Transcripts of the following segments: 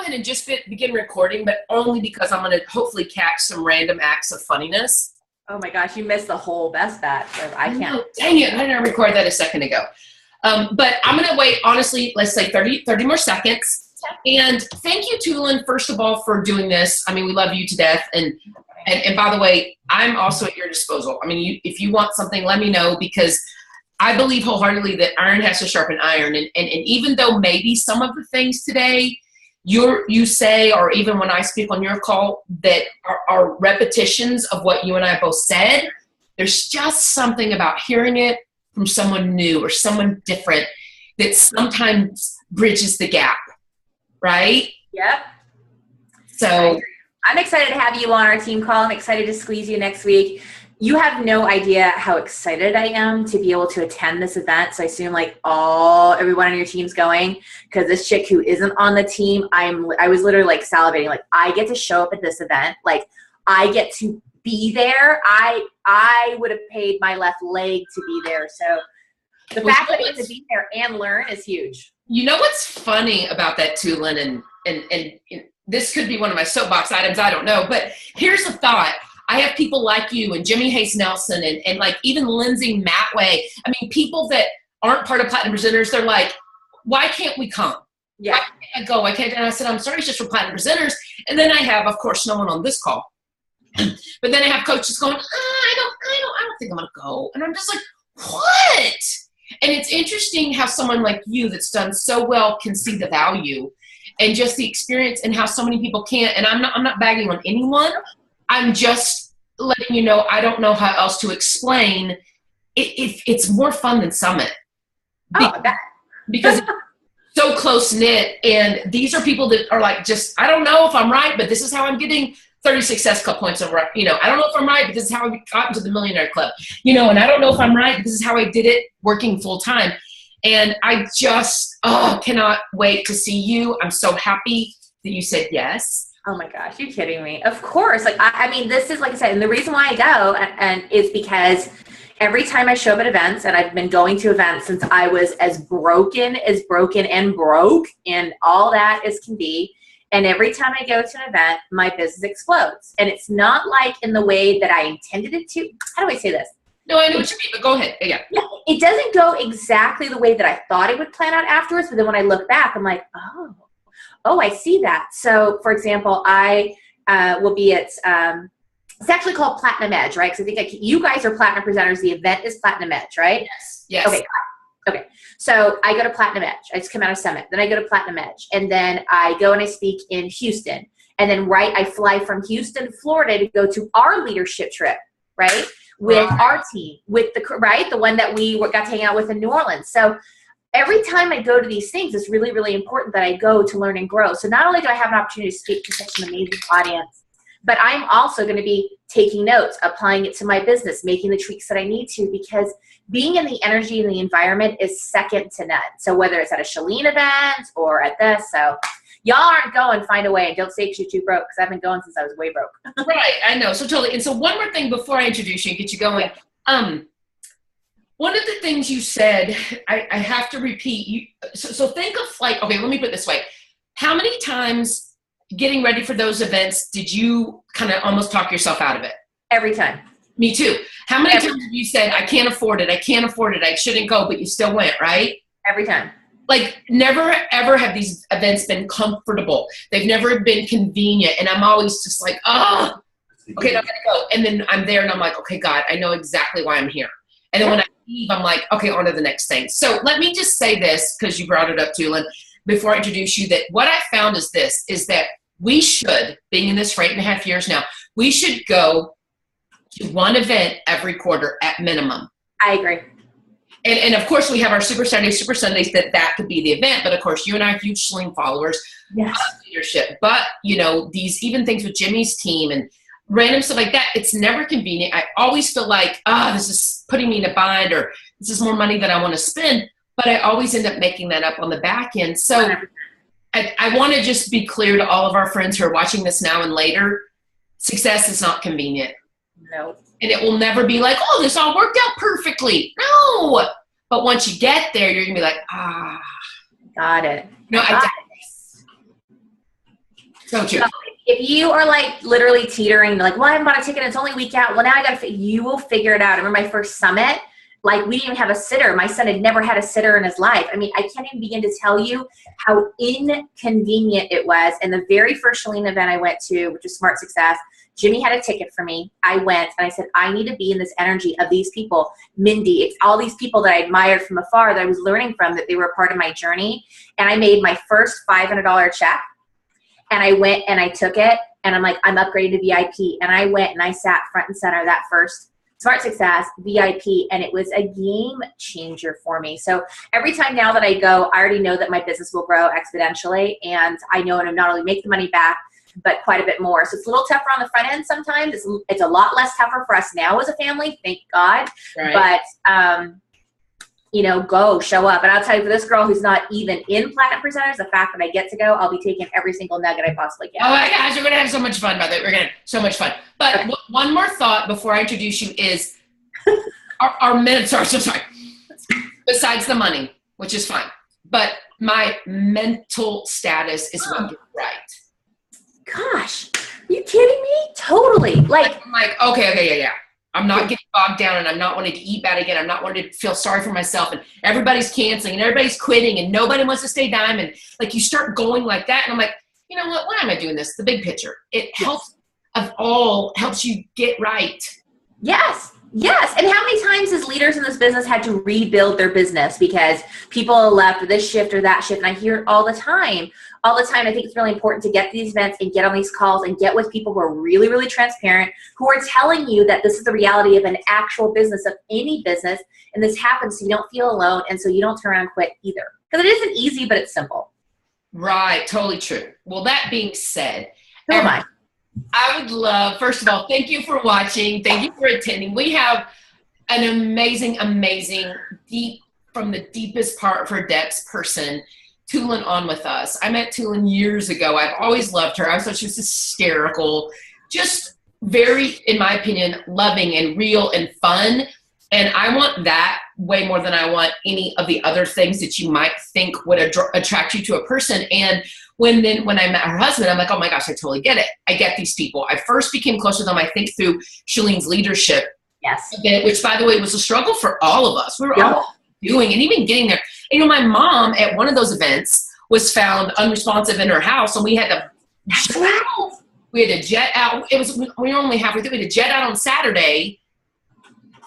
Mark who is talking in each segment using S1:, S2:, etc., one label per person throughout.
S1: ahead and just begin recording, but only because I'm going to hopefully catch some random acts of funniness.
S2: Oh my gosh, you missed the whole best bet. I can't.
S1: Oh, dang it. I didn't record that a second ago. But I'm going to wait, honestly, let's say 30 more seconds. And thank you, Tulin, first of all, for doing this. I mean, we love you to death. And by the way, I'm also at your disposal. I mean, if you want something, let me know, because I believe wholeheartedly that iron has to sharpen iron. And even though maybe some of the things today you say, or even when I speak on your call, that are repetitions of what you and I both said, there's just something about hearing it from someone new or someone different that sometimes bridges the gap, right?
S2: Yep.
S1: So
S2: I'm excited to have you on our team call. I'm excited to squeeze you next week. You have no idea how excited I am to be able to attend this event. So I assume like everyone on your team's going, because this chick who isn't on the team, I was literally like salivating. Like, I get to show up at this event. Like, I get to be there. I would have paid my left leg to be there. So the fact that I get to be there and learn is huge. You know what's funny about that, Tulin, and this could be one of my soapbox items, I don't know, but here's a thought. I have people like you and Jimmy Hayes Nelson and like even Lindsay Matway. I mean, people that aren't part of Platinum Presenters, they're like, why can't we come? Yeah.
S1: Why can't I go? Why can't? And I said, I'm sorry, it's just for Platinum Presenters. And then I have, of course, no one on this call. But then I have coaches going, I don't think I'm going to go. And I'm just like, what? And it's interesting how someone like you that's done so well can see the value and just the experience, and how so many people can't. And I'm not bagging on anyone. I'm just letting you know, I don't know how else to explain. It's more fun than Summit. Because it's so close-knit, and these are people that are like, just, I don't know if I'm right, but this is how I'm getting 30 Success Club points over, I don't know if I'm right, but this is how I got into the Millionaire Club, and I don't know if I'm right, but this is how I did it working full-time. And I just, cannot wait to see you. I'm so happy that you said yes.
S2: Oh my gosh, you're kidding me. Of course. Like, I mean, this is, like I said, and the reason why I go and is because every time I show up at events, and I've been going to events since I was as broken and broke and all that as can be. And every time I go to an event, my business explodes. And it's not like in the way that I intended it to. How do I say this?
S1: No, I know what you mean, but go ahead. Yeah.
S2: It doesn't go exactly the way that I thought it would plan out afterwards. But then when I look back, I'm like, oh, I see that. So, for example, I will be at, it's actually called Platinum Edge, right? Because I think you guys are Platinum Presenters. The event is Platinum Edge, right?
S1: Yes.
S2: Okay. So I go to Platinum Edge. I just come out of Summit. Then I go to Platinum Edge. And then I go and I speak in Houston. And then, I fly from Houston, Florida to go to our leadership trip, right? With our team, with the one that we got to hang out with in New Orleans. So every time I go to these things, it's really, really important that I go to learn and grow. So not only do I have an opportunity to speak to such an amazing audience, but I'm also going to be taking notes, applying it to my business, making the tweaks that I need to, because being in the energy and the environment is second to none. So whether it's at a Shalene event or at this, so y'all aren't going, find a way, and don't say because you're too broke, because I've been going since I was way broke.
S1: Right, I know. So totally. And so one more thing before I introduce you and get you going. One of the things you said, I have to repeat. So think of like, okay, let me put it this way. How many times getting ready for those events did you kind of almost talk yourself out of it?
S2: Every time.
S1: Me too. How many times have you said, I can't afford it, I shouldn't go, but you still went, right?
S2: Every time.
S1: Like, never, ever have these events been comfortable. They've never been convenient. And I'm always just like, okay, I'm going to go. And then I'm there and I'm like, okay, God, I know exactly why I'm here. And then when I leave, I'm like, okay, on to the next thing. So let me just say this, because you brought it up, Tulin, before I introduce you, that what I found is this, is that we should, being in this for 8.5 years now, we should go to one event every quarter at minimum.
S2: I agree.
S1: And of course, we have our Super Saturdays, Super Sundays, that could be the event. But of course, you and I are huge Sling followers.
S2: Yes.
S1: Leadership. But, these even things with Jimmy's team and random stuff like that, it's never convenient. I always feel like, this is putting me in a bind, or this is more money than I want to spend. But I always end up making that up on the back end. So I want to just be clear to all of our friends who are watching this now and later, success is not convenient.
S2: No.
S1: And it will never be like, this all worked out perfectly. No. But once you get there, you're going to be like,
S2: Got it.
S1: No, So true.
S2: So if you are like literally teetering, like, well, I haven't bought a ticket, it's only a week out. Well, now I got to, you will figure it out. I remember my first summit, like we didn't even have a sitter. My son had never had a sitter in his life. I mean, I can't even begin to tell you how inconvenient it was. And the very first Tulin event I went to, which was Smart Success, Jimmy had a ticket for me. I went and I said, I need to be in this energy of these people. Mindy, it's all these people that I admired from afar that I was learning from, that they were a part of my journey. And I made my first $500 check. And I went and I took it. And I'm like, I'm upgraded to VIP. And I went and I sat front and center that first Smart Success VIP. And it was a game changer for me. So every time now that I go, I already know that my business will grow exponentially. And I know I'm not only make the money back, but quite a bit more. So it's a little tougher on the front end sometimes. It's a lot less tougher for us now as a family, thank God. Right. But, you know, show up. And I'll tell you, for this girl who's not even in Platinum Presenters, the fact that I get to go, I'll be taking every single nugget I possibly can.
S1: Oh my gosh, we're going to have so much fun about it. We're going to have so much fun. But okay. One more thought before I introduce you is our minutes are so sorry. Besides the money, which is fine. But my mental status is what you're right.
S2: Gosh, are you kidding me? Totally. Like
S1: I'm like, okay, yeah. I'm not getting bogged down, and I'm not wanting to eat bad again. I'm not wanting to feel sorry for myself, and everybody's canceling and everybody's quitting and nobody wants to stay diamond. Like you start going like that. And I'm like, you know what? Why am I doing this? The big picture. It helps you get right.
S2: Yes. Yes. And how many times has leaders in this business had to rebuild their business because people left this shift or that shift? And I hear it all the time. I think it's really important to get these events and get on these calls and get with people who are really, really transparent, who are telling you that this is the reality of an actual business, of any business. And this happens so you don't feel alone. And so you don't turn around and quit either. Because it isn't easy, but it's simple.
S1: Right. Totally true. Well, that being said,
S2: who am I?
S1: I would love, first of all, thank you for watching. Thank you for attending. We have an amazing, deep, from the deepest part of her depths person, Tulin, on with us. I met Tulin years ago. I've always loved her. I thought she was hysterical, just very, in my opinion, loving and real and fun. And I want that way more than I want any of the other things that you might think would attract you to a person. And when I met her husband, I'm like, oh my gosh, I totally get it. I get these people. I first became close to them, I think, through Shaleen's leadership.
S2: Yes.
S1: Which, by the way, was a struggle for all of us. We were all doing and even getting there. And, you know, my mom at one of those events was found unresponsive in her house, and we had to jet out. We were only halfway through. We had to jet out on Saturday,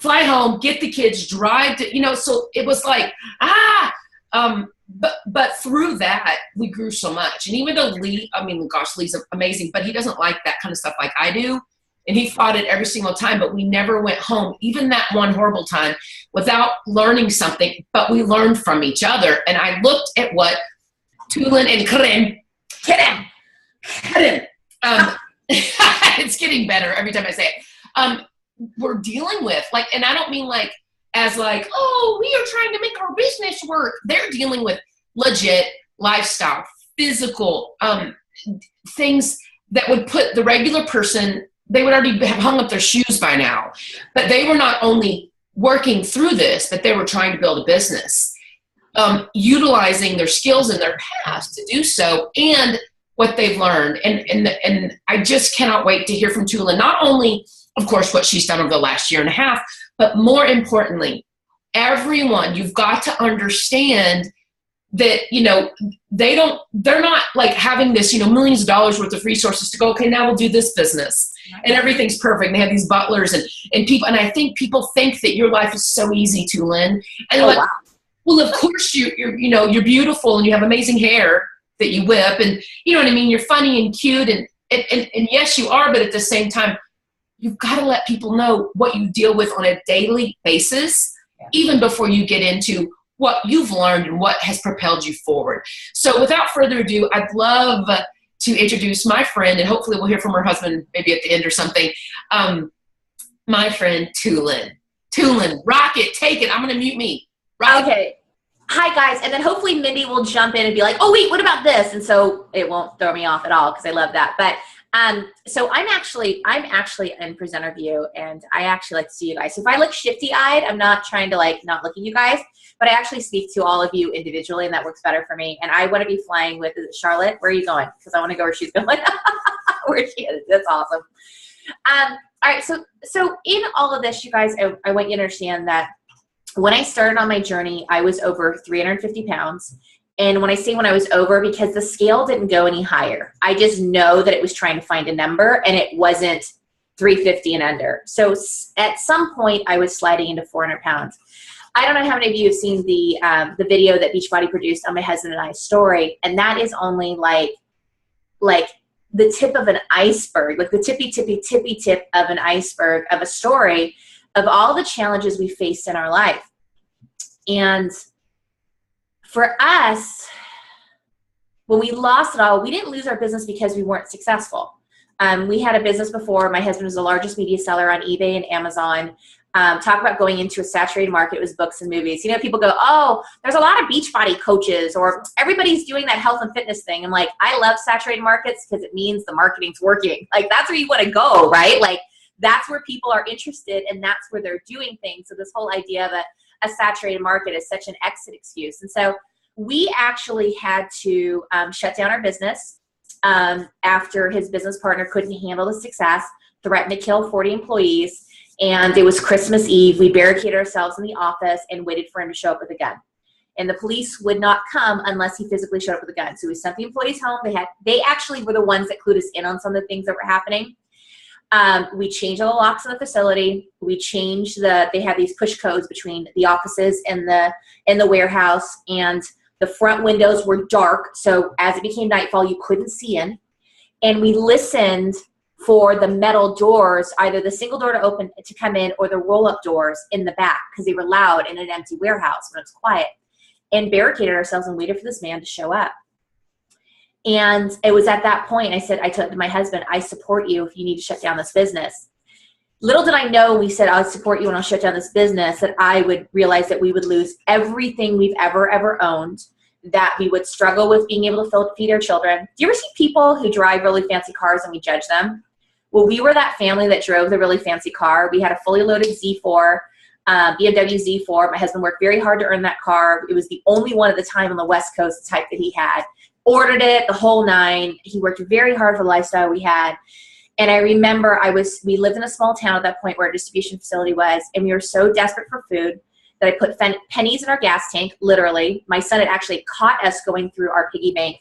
S1: fly home, get the kids, drive to, you know, so it was like, but through that, we grew so much. And even though Lee's amazing, but he doesn't like that kind of stuff like I do. And he fought it every single time, but we never went home, even that one horrible time, without learning something. But we learned from each other. And I looked at what Tulin and Karim, it's getting better every time I say it, we're dealing with. Like, and I don't mean like, as like, oh, we are trying to make our business work. They're dealing with legit lifestyle, physical things that would put the regular person, they would already have hung up their shoes by now. But they were not only working through this, but they were trying to build a business, utilizing their skills in their past to do so, and what they've learned. And I just cannot wait to hear from Tulin, not only, of course, what she's done over the last year and a half, but more importantly, everyone, you've got to understand that, you know, they're not like having this, you know, millions of dollars worth of resources to go, okay, now we'll do this business and everything's perfect. And they have these butlers and people. And I think people think that your life is so easy, Tulin. And they're wow. Well, of course you're beautiful and you have amazing hair that you whip. And you know what I mean? You're funny and cute. And yes, you are. But at the same time, you've got to let people know what you deal with on a daily basis, even before you get into what you've learned and what has propelled you forward. So without further ado, I'd love to introduce my friend, and hopefully we'll hear from her husband maybe at the end or something, my friend Tulin. Tulin, rock it, take it. I'm going to mute me. Rock
S2: okay. It. Hi, guys. And then hopefully Mindy will jump in and be like, oh, wait, what about this? And so it won't throw me off at all because I love that. But so I'm actually in presenter view, and I actually like to see you guys. So if I look shifty-eyed, I'm not trying to like not look at you guys, but I actually speak to all of you individually, and that works better for me. And I want to be flying with, is it Charlotte? Where are you going? Because I want to go where she's going. Where she is. That's awesome. All right. So in all of this, you guys, I want you to understand that when I started on my journey, I was over 350 pounds. And when I say when I was over, because the scale didn't go any higher. I just know that it was trying to find a number, and it wasn't 350 and under. So at some point, I was sliding into 400 pounds. I don't know how many of you have seen the video that Beachbody produced on my husband and I's story, and that is only like the tip of an iceberg, like the tippy tip of an iceberg of a story of all the challenges we faced in our life. And for us, when we lost it all, we didn't lose our business because we weren't successful. We had a business before. My husband was the largest media seller on eBay and Amazon. Talk about going into a saturated market was books and movies. You know, people go, oh, there's a lot of Beachbody coaches, or everybody's doing that health and fitness thing. I'm like, I love saturated markets because it means the marketing's working. Like, that's where you want to go, right? Like, that's where people are interested, and that's where they're doing things. So this whole idea of a saturated market is such an exit excuse. And so we actually had to shut down our business after his business partner couldn't handle the success, threatened to kill 40 employees. And it was Christmas Eve. We barricaded ourselves in the office and waited for him to show up with a gun. And the police would not come unless he physically showed up with a gun. So we sent the employees home. They actually were the ones that clued us in on some of the things that were happening. We changed all the locks in the facility. We changed they had these push codes between the offices and the warehouse, and the front windows were dark. So as it became nightfall, you couldn't see in. And we listened for the metal doors, either the single door to open to come in or the roll-up doors in the back, because they were loud in an empty warehouse when it was quiet, and barricaded ourselves and waited for this man to show up. And it was at that point I told to my husband, I support you if you need to shut down this business. Little did I know, we said, I'll support you and I'll shut down this business, that I would realize that we would lose everything we've ever owned, that we would struggle with being able to feed our children. Do you ever see people who drive really fancy cars and we judge them? Well, we were that family that drove the really fancy car. We had a fully loaded Z4, BMW Z4. My husband worked very hard to earn that car. It was the only one at the time on the West Coast type that he had. Ordered it, the whole nine. He worked very hard for the lifestyle we had. And I remember we lived in a small town at that point where our distribution facility was, and we were so desperate for food that I put pennies in our gas tank, literally. My son had actually caught us going through our piggy bank.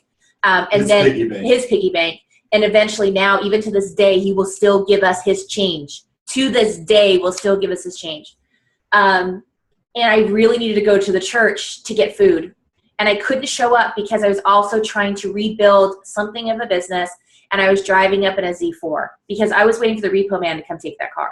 S2: His piggy bank. And eventually now, even to this day, he will still give us his change. To this day, will still give us his change. And I really needed to go to the church to get food. And I couldn't show up because I was also trying to rebuild something of a business, and I was driving up in a Z4 because I was waiting for the repo man to come take that car.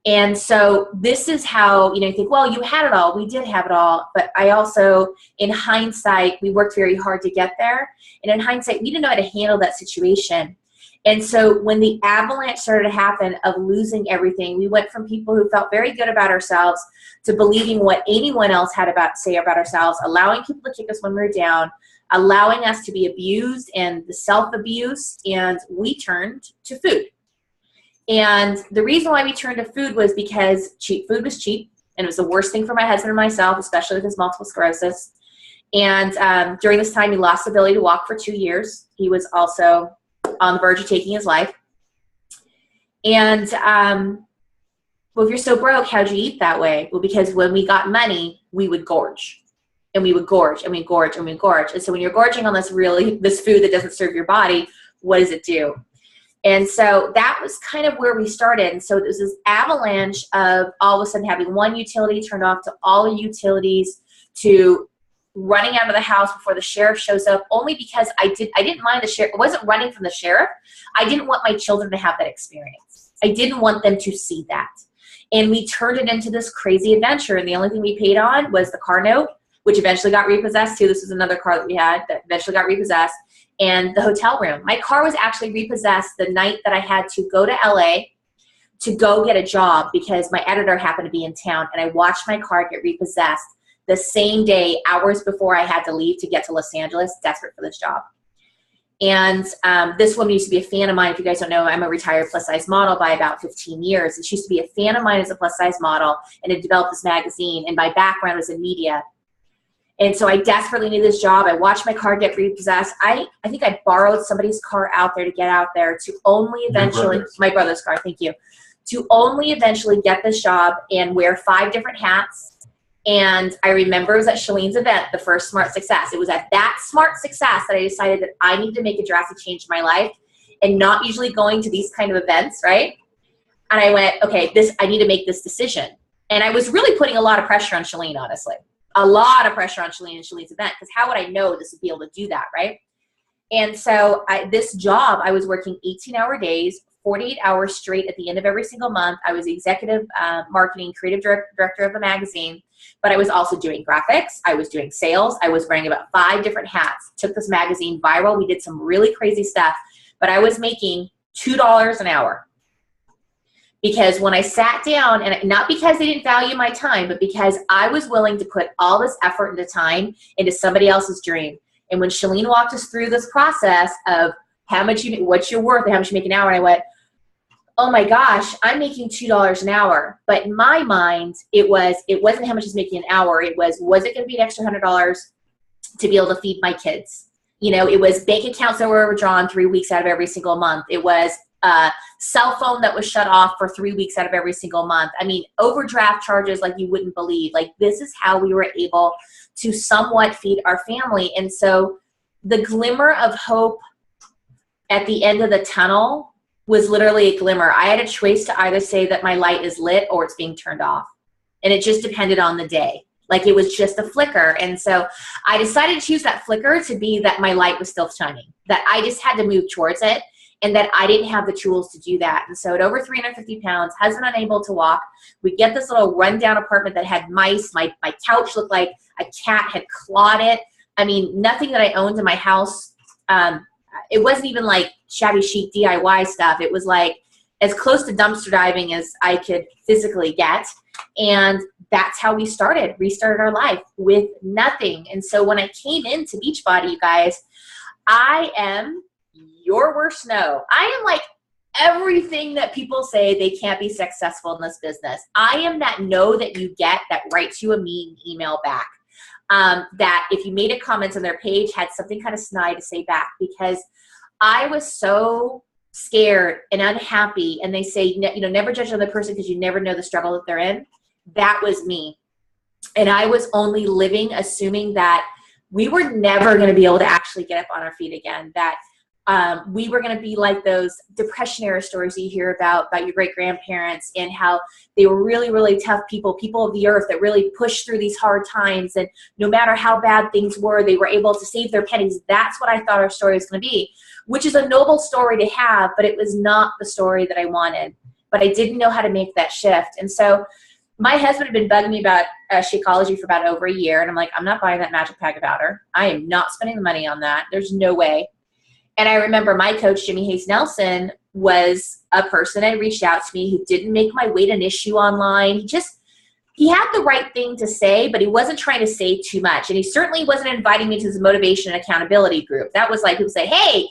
S2: And so this is how, you think, well, you had it all. We did have it all. But I also, in hindsight, we worked very hard to get there. And in hindsight, we didn't know how to handle that situation. And so when the avalanche started to happen of losing everything, we went from people who felt very good about ourselves to believing what anyone else had say about ourselves, allowing people to kick us when we were down, allowing us to be abused and the self-abuse, and we turned to food. And the reason why we turned to food was because food was cheap, and it was the worst thing for my husband and myself, especially with his multiple sclerosis. And during this time, he lost the ability to walk for 2 years. He was also on the verge of taking his life. And well, if you're so broke, how'd you eat that way? Well, because when we got money, we would gorge. And we would gorge, and we gorge, and we gorge. And so when you're gorging on this food that doesn't serve your body, what does it do? And so that was kind of where we started. And so it was this avalanche of all of a sudden having one utility turned off to all the utilities, to running out of the house before the sheriff shows up, only because I didn't mind the sheriff. I wasn't running from the sheriff. I didn't want my children to have that experience. I didn't want them to see that. And we turned it into this crazy adventure. And the only thing we paid on was the car note, which eventually got repossessed too. This was another car that we had that eventually got repossessed. And the hotel room. My car was actually repossessed the night that I had to go to LA to go get a job because my editor happened to be in town, and I watched my car get repossessed the same day, hours before I had to leave to get to Los Angeles, desperate for this job. And this woman used to be a fan of mine. If you guys don't know, I'm a retired plus size model by about 15 years. And she used to be a fan of mine as a plus size model and had developed this magazine. And my background was in media. And so I desperately needed this job. I watched my car get repossessed. I think I borrowed somebody's car out there to get out there to only eventually, my brother's car, thank you, to only eventually get this job and wear 5 different hats. And I remember it was at Shalene's event, the first Smart Success. It was at that Smart Success that I decided that I need to make a drastic change in my life and not usually going to these kind of events, right? And I went, okay, I need to make this decision. And I was really putting a lot of pressure on Shalene, honestly. A lot of pressure on Shalene and Shalene's event, because how would I know this would be able to do that, right? And so this job, I was working 18-hour days, 48 hours straight at the end of every single month. I was the executive marketing creative director of the magazine, but I was also doing graphics. I was doing sales. I was wearing about 5 different hats. Took this magazine viral. We did some really crazy stuff, but I was making $2 an hour. Because when I sat down, and not because they didn't value my time, but because I was willing to put all this effort and time into somebody else's dream. And when Shalene walked us through this process of what's your worth and how much you make an hour, and I went, oh my gosh, I'm making $2 an hour. But in my mind, it wasn't how much is making an hour. It was it going to be an extra $100 to be able to feed my kids? You know, it was bank accounts that were overdrawn 3 weeks out of every single month. It was a cell phone that was shut off for 3 weeks out of every single month. I mean, overdraft charges like you wouldn't believe. Like, this is how we were able to somewhat feed our family. And so the glimmer of hope at the end of the tunnel was literally a glimmer. I had a choice to either say that my light is lit or it's being turned off. And it just depended on the day. Like, it was just a flicker. And so I decided to choose that flicker to be that my light was still shining, that I just had to move towards it, and that I didn't have the tools to do that. And so at over 350 pounds, husband unable to walk, we get this little rundown apartment that had mice. My couch looked like a cat had clawed it. I mean, nothing that I owned in my house, it wasn't even like shabby chic DIY stuff. It was like as close to dumpster diving as I could physically get. And that's how we restarted our life with nothing. And so when I came into Beachbody, you guys, I am your worst no. I am like everything that people say they can't be successful in this business. I am that no that you get that writes you a mean email back. That if you made a comment on their page, had something kind of snide to say back, because I was so scared and unhappy. And they say, you know, never judge another person because you never know the struggle that they're in. That was me. And I was only living assuming that we were never going to be able to actually get up on our feet again, that we were going to be like those depression era stories you hear about your great grandparents, and how they were really, really tough people of the earth that really pushed through these hard times. And no matter how bad things were, they were able to save their pennies. That's what I thought our story was going to be, which is a noble story to have, but it was not the story that I wanted. But I didn't know how to make that shift. And so my husband had been bugging me about Shakeology for about over a year. And I'm like, I'm not buying that magic pack of powder. I am not spending the money on that. There's no way. And I remember my coach, Jimmy Hayes Nelson, was a person that reached out to me who didn't make my weight an issue online. He had the right thing to say, but he wasn't trying to say too much. And he certainly wasn't inviting me to his motivation and accountability group. That was like people say, hey,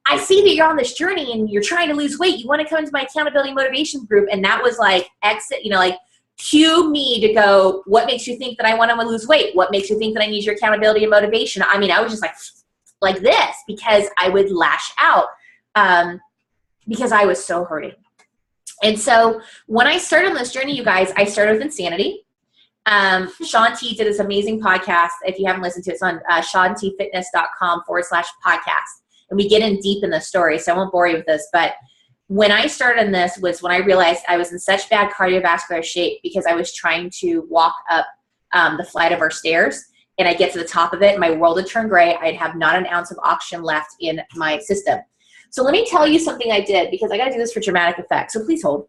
S2: I see that you're on this journey and you're trying to lose weight. You want to come into my accountability motivation group? And that was like exit, you know, like cue me to go, what makes you think that I want to lose weight? What makes you think that I need your accountability and motivation? I mean, I was just like this, because I would lash out because I was so hurting. And so when I started on this journey, you guys, I started with insanity. Shaun T did this amazing podcast. If you haven't listened to it, it's on ShaunTFitness.com/podcast. And we get in deep in the story, so I won't bore you with this. But when I started on this was when I realized I was in such bad cardiovascular shape because I was trying to walk up the flight of our stairs. And I get to the top of it, and my world would turn gray. I'd have not an ounce of oxygen left in my system. So let me tell you something I did, because I got to do this for dramatic effect. So please hold.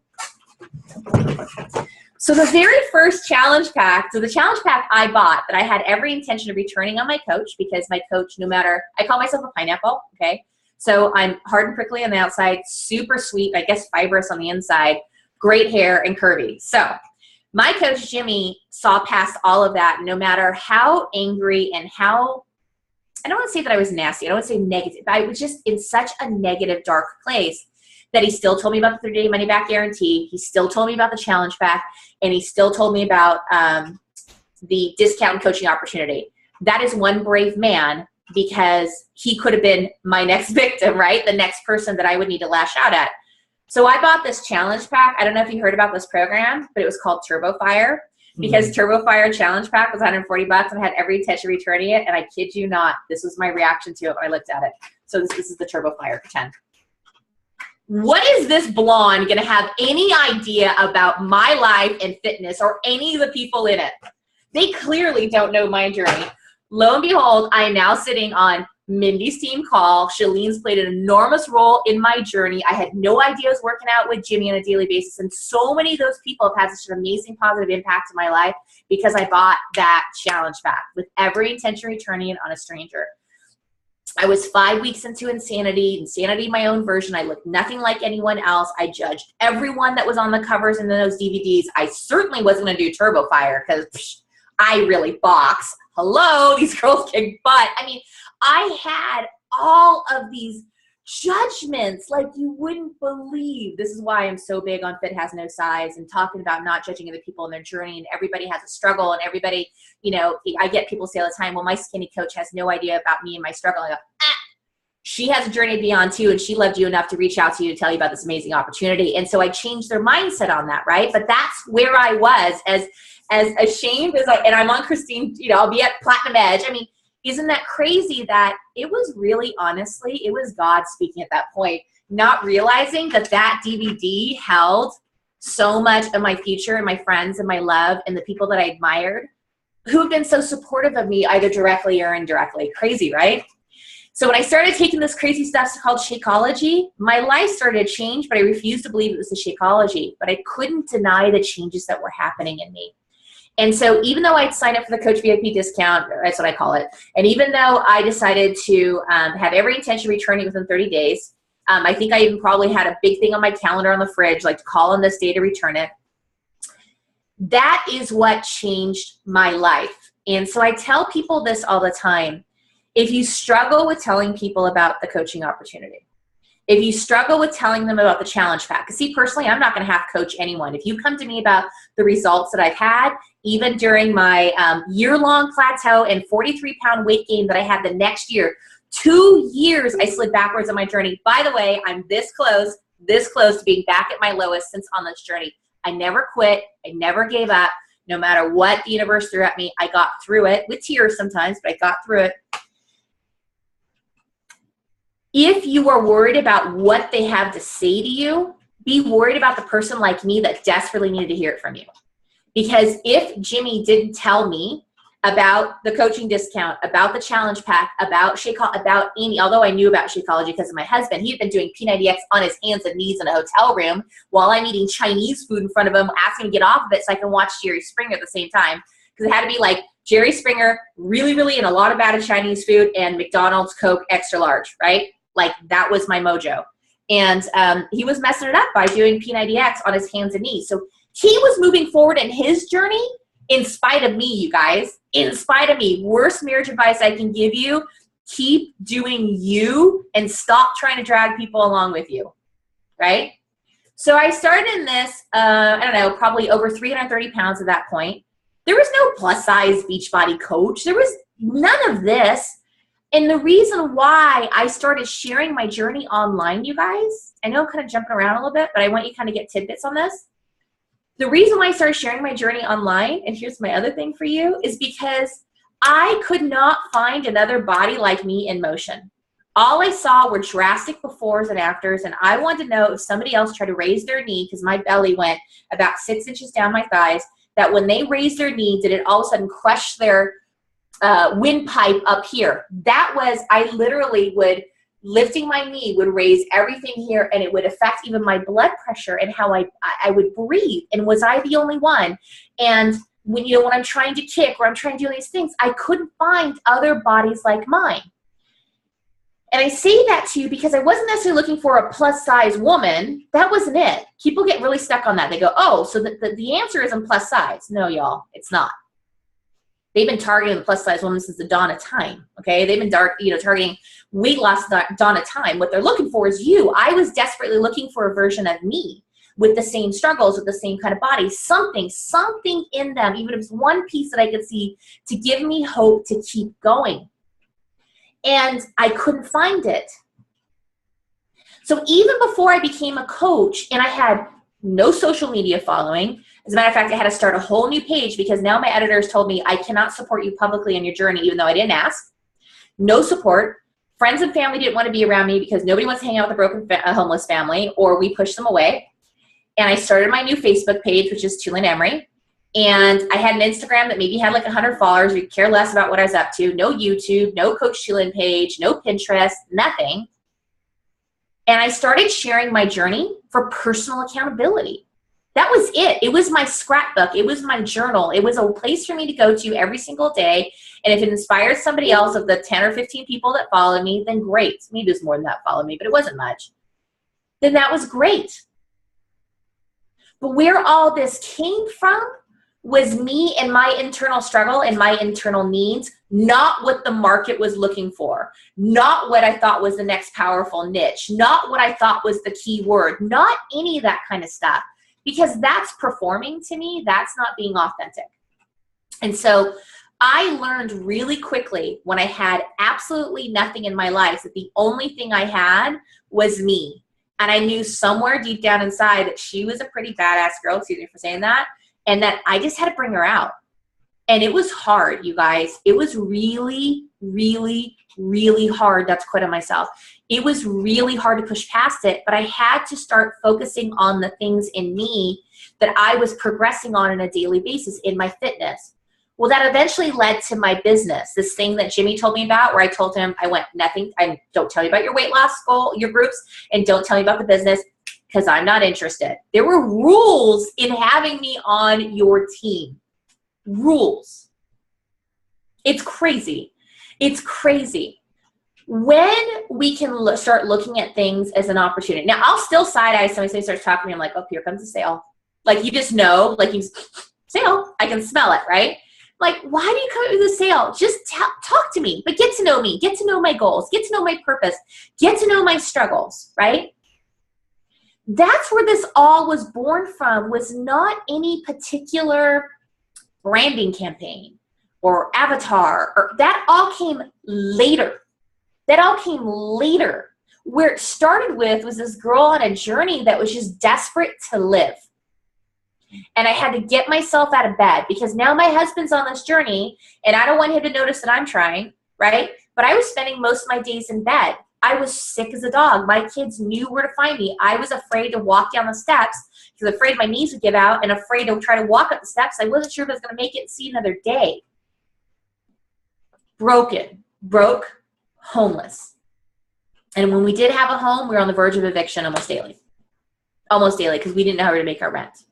S2: So the very first challenge pack, the challenge pack I bought that I had every intention of returning on my coach, because my coach, no matter, I call myself a pineapple, okay? So I'm hard and prickly on the outside, super sweet, I guess fibrous on the inside, great hair, and curvy. So my coach, Jimmy, saw past all of that. No matter how angry and how I don't want to say that I was nasty. I don't want to say negative. I was just in such a negative, dark place that he still told me about the 30-day money back guarantee. He still told me about the challenge pack, and he still told me about the discount coaching opportunity. That is one brave man, because he could have been my next victim, right? The next person that I would need to lash out at. So I bought this challenge pack. I don't know if you heard about this program, but it was called Turbo Fire, because Turbo Fire challenge pack was $140 and I had every intention of returning it. And I kid you not, this was my reaction to it when I looked at it. So this is the Turbo Fire. Pretend. What is this blonde going to have any idea about my life and fitness or any of the people in it? They clearly don't know my journey. Lo and behold, I am now sitting on Mindy's team call. Shalene's played an enormous role in my journey. I had no idea I was working out with Jimmy on a daily basis. And so many of those people have had such an amazing positive impact in my life because I bought that challenge pack with every intention returning it on a stranger. I was 5 weeks into insanity, my own version. I looked nothing like anyone else. I judged everyone that was on the covers and those DVDs. I certainly wasn't going to do Turbo Fire because I really box. Hello, these girls kick butt. I mean, I had all of these judgments like you wouldn't believe. This is why I'm so big on Fit Has No Size and talking about not judging other people in their journey, and everybody has a struggle, and everybody, you know, I get people say all the time, well, my skinny coach has no idea about me and my struggle. I go, she has a journey to be on too, and she loved you enough to reach out to you to tell you about this amazing opportunity. And so I changed their mindset on that, right? But that's where I was, as ashamed as and I'm on Christine, you know, I'll be at Platinum Edge. I mean, isn't that crazy that it was really, honestly, it was God speaking at that point, not realizing that that DVD held so much of my future and my friends and my love and the people that I admired who have been so supportive of me either directly or indirectly. Crazy, right? So when I started taking this crazy stuff called Shakeology, my life started to change, but I refused to believe it was the Shakeology. But I couldn't deny the changes that were happening in me. And so even though I'd signed up for the Coach VIP discount, that's what I call it, and even though I decided to have every intention returning within 30 days, I think I even probably had a big thing on my calendar on the fridge, like to call on this day to return it. That is what changed my life. And so I tell people this all the time. If you struggle with telling people about the coaching opportunity, if you struggle with telling them about the challenge pack, because see, personally, I'm not going to have coach anyone. If you come to me about the results that I've had, even during my year-long plateau and 43-pound weight gain that I had the next year, 2 years I slid backwards on my journey. By the way, I'm this close to being back at my lowest since on this journey. I never quit. I never gave up. No matter what the universe threw at me, I got through it with tears sometimes, but I got through it. If you are worried about what they have to say to you, be worried about the person like me that desperately needed to hear it from you. Because if Jimmy didn't tell me about the coaching discount, about the challenge pack, about Shakeology, about Amy, although I knew about Shakeology because of my husband, he had been doing P90X on his hands and knees in a hotel room while I'm eating Chinese food in front of him, asking him to get off of it so I can watch Jerry Springer at the same time. Because it had to be like Jerry Springer, really, really, and a lot of bad Chinese food, and McDonald's Coke extra large, right? Like that was my mojo. And he was messing it up by doing P90X on his hands and knees. So he was moving forward in his journey in spite of me, you guys, in spite of me. Worst marriage advice I can give you, keep doing you and stop trying to drag people along with you, right? So I started in this, I don't know, probably over 330 pounds at that point. There was no plus size Beachbody coach. There was none of this. And the reason why I started sharing my journey online, you guys, I know I'm kind of jumping around a little bit, but I want you to kind of get tidbits on this. The reason why I started sharing my journey online, and here's my other thing for you, is because I could not find another body like me in motion. All I saw were drastic befores and afters, and I wanted to know if somebody else tried to raise their knee, because my belly went about 6 inches down my thighs, that when they raised their knee, did it all of a sudden crush their windpipe up here. That was, I literally would, lifting my knee would raise everything here, and it would affect even my blood pressure and how I would breathe. And was I the only one? And when, you know, when I'm trying to kick or I'm trying to do these things, I couldn't find other bodies like mine. And I say that to you because I wasn't necessarily looking for a plus size woman. That wasn't it. People get really stuck on that. They go, oh, so the answer isn't plus size. No, y'all, it's not. They've been targeting the plus size woman since the dawn of time. Okay. They've been targeting weight loss dawn of time. What they're looking for is you. I was desperately looking for a version of me with the same struggles, with the same kind of body, something in them, even if it's one piece that I could see to give me hope to keep going. And I couldn't find it. So even before I became a coach and I had no social media following, as a matter of fact, I had to start a whole new page because now my editors told me I cannot support you publicly on your journey, even though I didn't ask. No support. Friends and family didn't want to be around me because nobody wants to hang out with a broken homeless family, or we pushed them away. And I started my new Facebook page, which is Tulin Emre. And I had an Instagram that maybe had like 100 followers. We could care less about what I was up to. No YouTube, no Coach Tulin page, no Pinterest, nothing. And I started sharing my journey for personal accountability. That was it. It was my scrapbook. It was my journal. It was a place for me to go to every single day. And if it inspired somebody else of the 10 or 15 people that followed me, then great. Maybe there's more than that followed me, but it wasn't much. Then that was great. But where all this came from was me and my internal struggle and my internal needs, not what the market was looking for, not what I thought was the next powerful niche, not what I thought was the key word, not any of that kind of stuff. Because that's performing to me, that's not being authentic. And so I learned really quickly when I had absolutely nothing in my life that the only thing I had was me. And I knew somewhere deep down inside that she was a pretty badass girl, excuse me for saying that, and that I just had to bring her out. And it was hard, you guys. It was really, really, really hard not to quit on myself. It was really hard to push past it, but I had to start focusing on the things in me that I was progressing on a daily basis in my fitness. Well, that eventually led to my business, this thing that Jimmy told me about, where I told him, don't tell me about your weight loss goal, your groups, and don't tell me about the business because I'm not interested. There were rules in having me on your team. Rules. It's crazy. It's crazy. When we can start looking at things as an opportunity. Now, I'll still side-eye somebody starts talking to me. I'm like, oh, here comes a sale. Like, you just know, like, sale. I can smell it, right? Like, why do you come up with a sale? Just talk to me, but get to know me. Get to know my goals. Get to know my purpose. Get to know my struggles, right? That's where this all was born from, was not any particular branding campaign or avatar, or that all came later. That all came later. Where it started with was this girl on a journey that was just desperate to live. And I had to get myself out of bed because now my husband's on this journey and I don't want him to notice that I'm trying, right? But I was spending most of my days in bed. I was sick as a dog. My kids knew where to find me. I was afraid to walk down the steps because afraid my knees would give out and afraid to try to walk up the steps. I wasn't sure if I was going to make it and see another day. Broke, homeless. And when we did have a home, we were on the verge of eviction almost daily. Almost daily because we didn't know how to make our rent.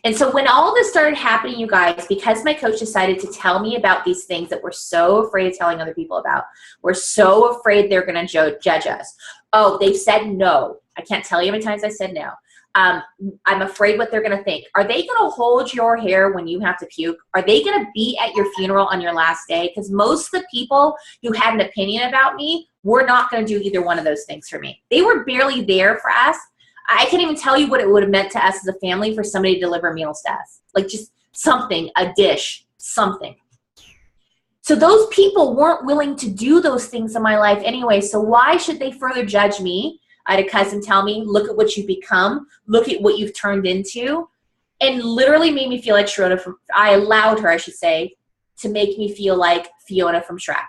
S2: And so when all this started happening, you guys, because my coach decided to tell me about these things that we're so afraid of telling other people about, we're so afraid they're going to judge us. Oh, they've said no. I can't tell you how many times I said no. I'm afraid what they're going to think. Are they going to hold your hair when you have to puke? Are they going to be at your funeral on your last day? Because most of the people who had an opinion about me were not going to do either one of those things for me. They were barely there for us. I can't even tell you what it would have meant to us as a family for somebody to deliver meals to us. Like just something, a dish, something. So those people weren't willing to do those things in my life anyway. So why should they further judge me? I had a cousin tell me, look at what you've become. Look at what you've turned into. And literally made me feel like I allowed her, I should say, to make me feel like Fiona from Shrek.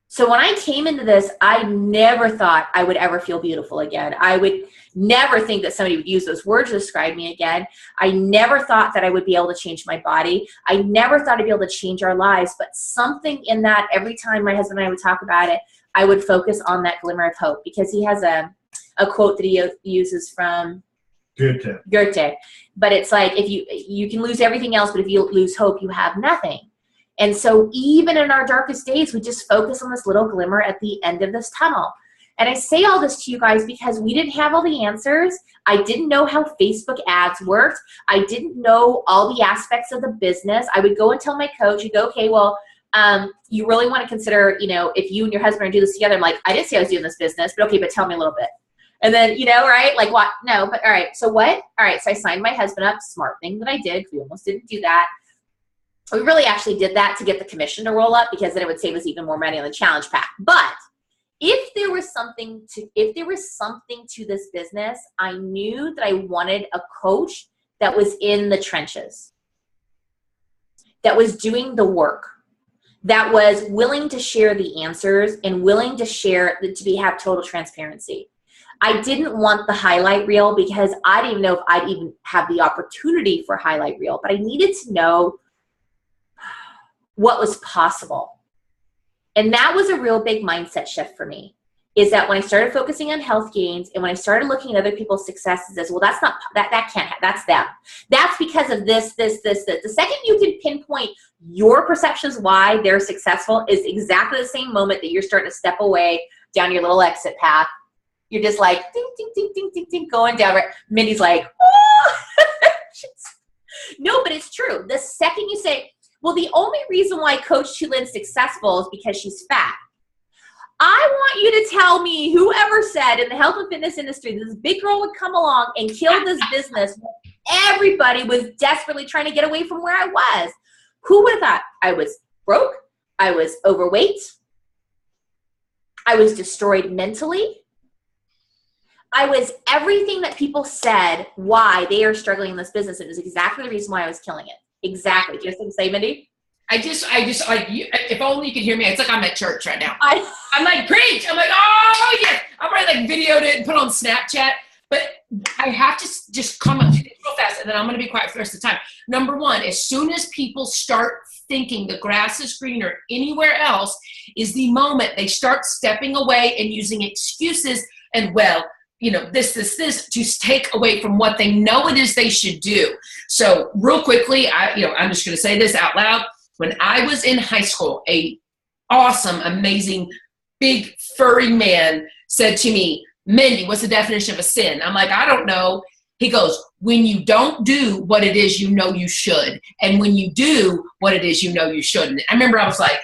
S2: So when I came into this, I never thought I would ever feel beautiful again. I would never think that somebody would use those words to describe me again. I never thought that I would be able to change my body. I never thought I'd be able to change our lives. But something in that, every time my husband and I would talk about it, I would focus on that glimmer of hope, because he has a quote that he uses from Goethe. But it's like, if you can lose everything else, but if you lose hope, you have nothing. And so even in our darkest days, we just focus on this little glimmer at the end of this tunnel. And I say all this to you guys because we didn't have all the answers. I didn't know how Facebook ads worked. I didn't know all the aspects of the business. I would go and tell my coach, you go, okay, well, you really want to consider, if you and your husband are doing this together. I'm like, I didn't say I was doing this business, but okay, but tell me a little bit. And then, right? Like what? No, but all right. So what? All right. So I signed my husband up. Smart thing that I did. We almost didn't do that. We really actually did that to get the commission to roll up because then it would save us even more money on the challenge pack. But if there was something to this business, I knew that I wanted a coach that was in the trenches, that was doing the work, that was willing to share the answers and willing to have total transparency. I didn't want the highlight reel because I didn't even know if I'd even have the opportunity for highlight reel, but I needed to know what was possible. And that was a real big mindset shift for me, is that when I started focusing on health gains and when I started looking at other people's successes as, well, that's not, that can't, that's them. That's because of this. The second you can pinpoint your perceptions why they're successful is exactly the same moment that you're starting to step away down your little exit path. You're just like, ding, ding, ding, ding, ding, ding, going down. Right? Mindy's like, oh. No, but it's true. The second you say, well, the only reason why Coach Tulin's successful is because she's fat. I want you to tell me whoever said in the health and fitness industry that this big girl would come along and kill this business. Everybody was desperately trying to get away from where I was. Who would have thought? I was broke. I was overweight. I was destroyed mentally. I was everything that people said why they are struggling in this business. It was exactly the reason why I was killing it. Exactly. Do you have something to say, Mindy?
S1: I just like, if only you could hear me. It's like I'm at church right now. I'm like, preach. I'm like, oh, yes. I've already videoed it and put it on Snapchat. But I have to just comment real fast, and then I'm going to be quiet for the rest of the time. Number one, as soon as people start thinking the grass is greener anywhere else is the moment they start stepping away and using excuses and, well, this to take away from what they know it is they should do. So real quickly, I'm just going to say this out loud. When I was in high school, a awesome, amazing, big furry man said to me, Mindy, what's the definition of a sin? I'm like, I don't know. He goes, when you don't do what it is you know you should, and when you do what it is you know you shouldn't. I remember I was like,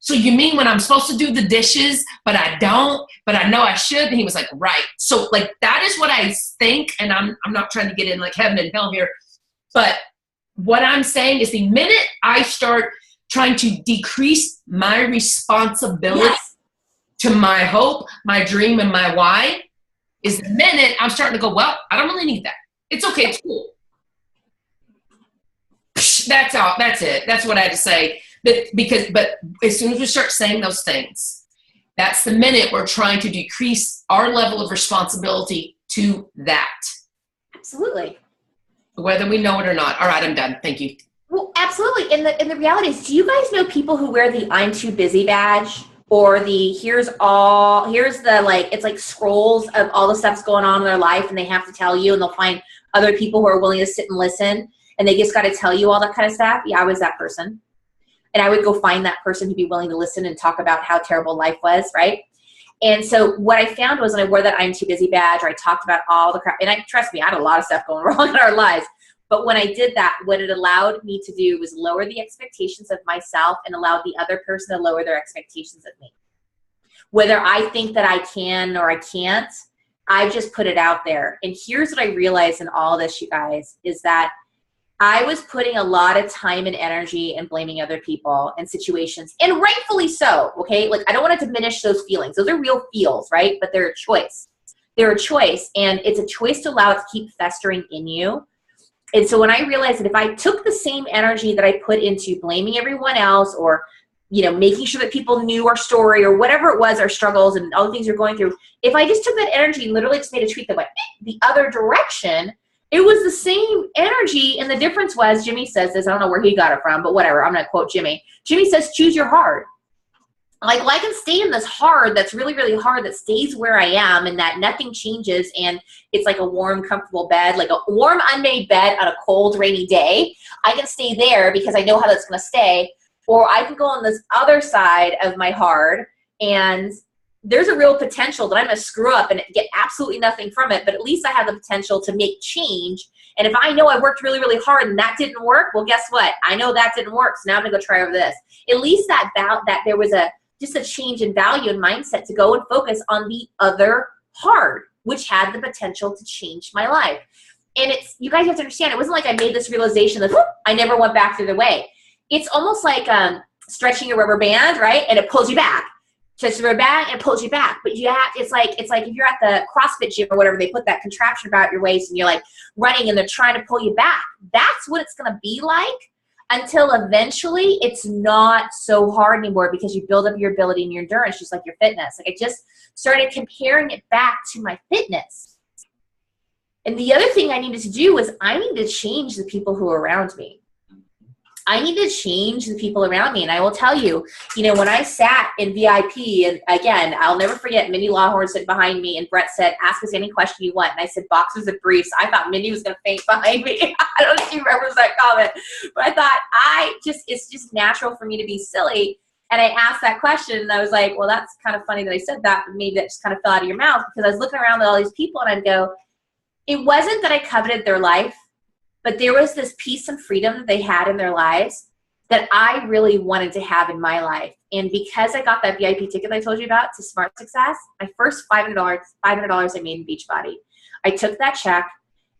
S1: so you mean when I'm supposed to do the dishes, but I don't, but I know I should? And he was like, right. So like, that is what I think. And I'm not trying to get in like heaven and hell here, but what I'm saying is the minute I start trying to decrease my responsibility to my hope, my dream, and my why is the minute I'm starting to go, well, I don't really need that. It's okay. It's cool. That's all. That's it. That's what I had to say. But as soon as we start saying those things, that's the minute we're trying to decrease our level of responsibility to that.
S2: Absolutely.
S1: Whether we know it or not. All right, I'm done. Thank you.
S2: Well, absolutely. And the reality is, do you guys know people who wear the I'm too busy badge, or the here's the like, it's like scrolls of all the stuff's going on in their life and they have to tell you, and they'll find other people who are willing to sit and listen and they just got to tell you all that kind of stuff? Yeah, I was that person. And I would go find that person to be willing to listen and talk about how terrible life was, right? And so what I found was when I wore that I'm too busy badge, or I talked about all the crap, and trust me, I had a lot of stuff going wrong in our lives. But when I did that, what it allowed me to do was lower the expectations of myself and allowed the other person to lower their expectations of me. Whether I think that I can or I can't, I've just put it out there. And here's what I realized in all of this, you guys, is that I was putting a lot of time and energy and blaming other people and situations, and rightfully so, okay? Like, I don't want to diminish those feelings. Those are real feels, right? But they're a choice. They're a choice, and it's a choice to allow it to keep festering in you. And so when I realized that if I took the same energy that I put into blaming everyone else, or making sure that people knew our story or whatever it was, our struggles and all the things we're going through, if I just took that energy and literally just made a tweet that went the other direction, it was the same energy. And the difference was, Jimmy says this, I don't know where he got it from, but whatever, I'm going to quote Jimmy. Jimmy says, choose your hard. Like, well, I can stay in this hard that's really, really hard, that stays where I am and that nothing changes, and it's like a warm, comfortable bed, like a warm, unmade bed on a cold, rainy day. I can stay there because I know how that's going to stay. Or I can go on this other side of my hard and there's a real potential that I'm going to screw up and get absolutely nothing from it, but at least I have the potential to make change. And if I know I worked really, really hard and that didn't work, well, guess what? I know that didn't work, so now I'm going to go try over this. At least that there was just a change in value and mindset to go and focus on the other hard, which had the potential to change my life. And you guys have to understand, it wasn't like I made this realization that whoop, I never went back the other way. It's almost like stretching a rubber band, right? And it pulls you back. Stretch the rubber band and it pulls you back. But it's like if you're at the CrossFit gym or whatever, they put that contraption about your waist and you're like running and they're trying to pull you back. That's what it's going to be like until eventually it's not so hard anymore because you build up your ability and your endurance, just like your fitness. Like I just started comparing it back to my fitness. And the other thing I needed to do was I needed to change the people who are around me. I need to change the people around me. And I will tell you, when I sat in VIP, and again, I'll never forget, Mindy Lawhorne sat behind me and Brett said, ask us any question you want. And I said, boxers and briefs. I thought Mindy was going to faint behind me. I don't know if she remembers that comment. But I thought, it's just natural for me to be silly. And I asked that question and I was like, well, that's kind of funny that I said that, but maybe that just kind of fell out of your mouth, because I was looking around at all these people and I'd go, it wasn't that I coveted their life, but there was this peace and freedom that they had in their lives that I really wanted to have in my life. And because I got that VIP ticket that I told you about to Smart Success, my first $500 I made in Beachbody. I took that check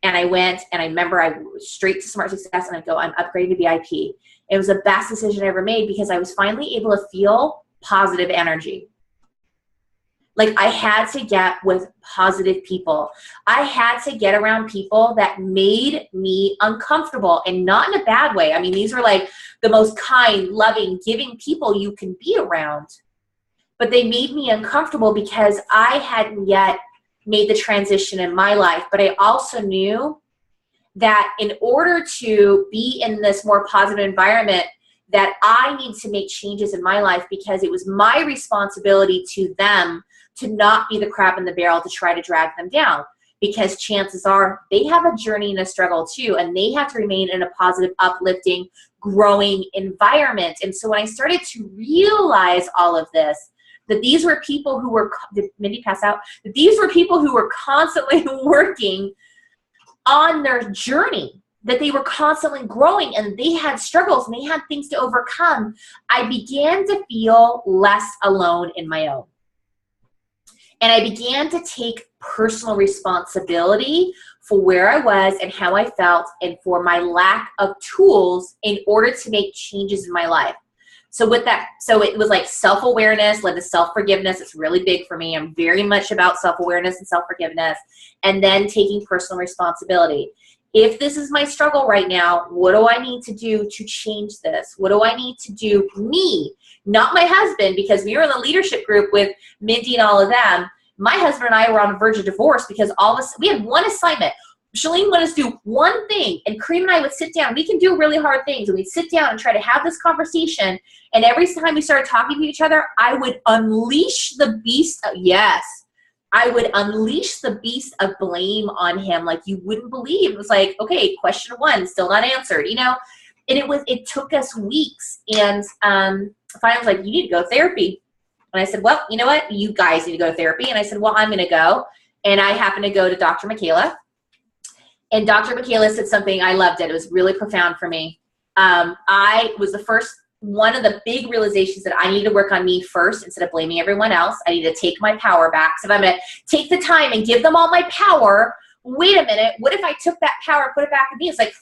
S2: and I went, and I remember I went straight to Smart Success and I go, I'm upgrading to VIP. It was the best decision I ever made because I was finally able to feel positive energy. Like I had to get with positive people. I had to get around people that made me uncomfortable, and not in a bad way. I mean, these were like the most kind, loving, giving people you can be around. But they made me uncomfortable because I hadn't yet made the transition in my life. But I also knew that in order to be in this more positive environment, that I need to make changes in my life, because it was my responsibility to them to not be the crab in the barrel to try to drag them down, because chances are they have a journey and a struggle too, and they have to remain in a positive, uplifting, growing environment. And so when I started to realize all of this, that these were people who were, did Mindy pass out? That these were people who were constantly working on their journey, that they were constantly growing and they had struggles and they had things to overcome, I began to feel less alone in my own. And I began to take personal responsibility for where I was and how I felt, and for my lack of tools in order to make changes in my life. So with that, so it was like self-awareness led to self-forgiveness. It's really big for me. I'm very much about self-awareness and self-forgiveness, and then taking personal responsibility. If this is my struggle right now, what do I need to do to change this? What do I need to do, me, not my husband, because we were in the leadership group with Mindy and all of them. My husband and I were on the verge of divorce because all of us, we had one assignment. Shalene wanted us to do one thing, and Kareem and I would sit down. We can do really hard things, and we'd sit down and try to have this conversation. And every time we started talking to each other, I would unleash the beast. I would unleash the beast of blame on him like you wouldn't believe. It was like, okay, question 1, still not answered, And it took us weeks. And finally I was like, you need to go to therapy. And I said, well, you know what? You guys need to go to therapy. And I said, well, I'm going to go. And I happened to go to Dr. Michaela. And Dr. Michaela said something, I loved it. It was really profound for me. I was one of the big realizations that I need to work on me first instead of blaming everyone else. I need to take my power back. So if I'm going to take the time and give them all my power, wait a minute, what if I took that power and put it back at me? It's like,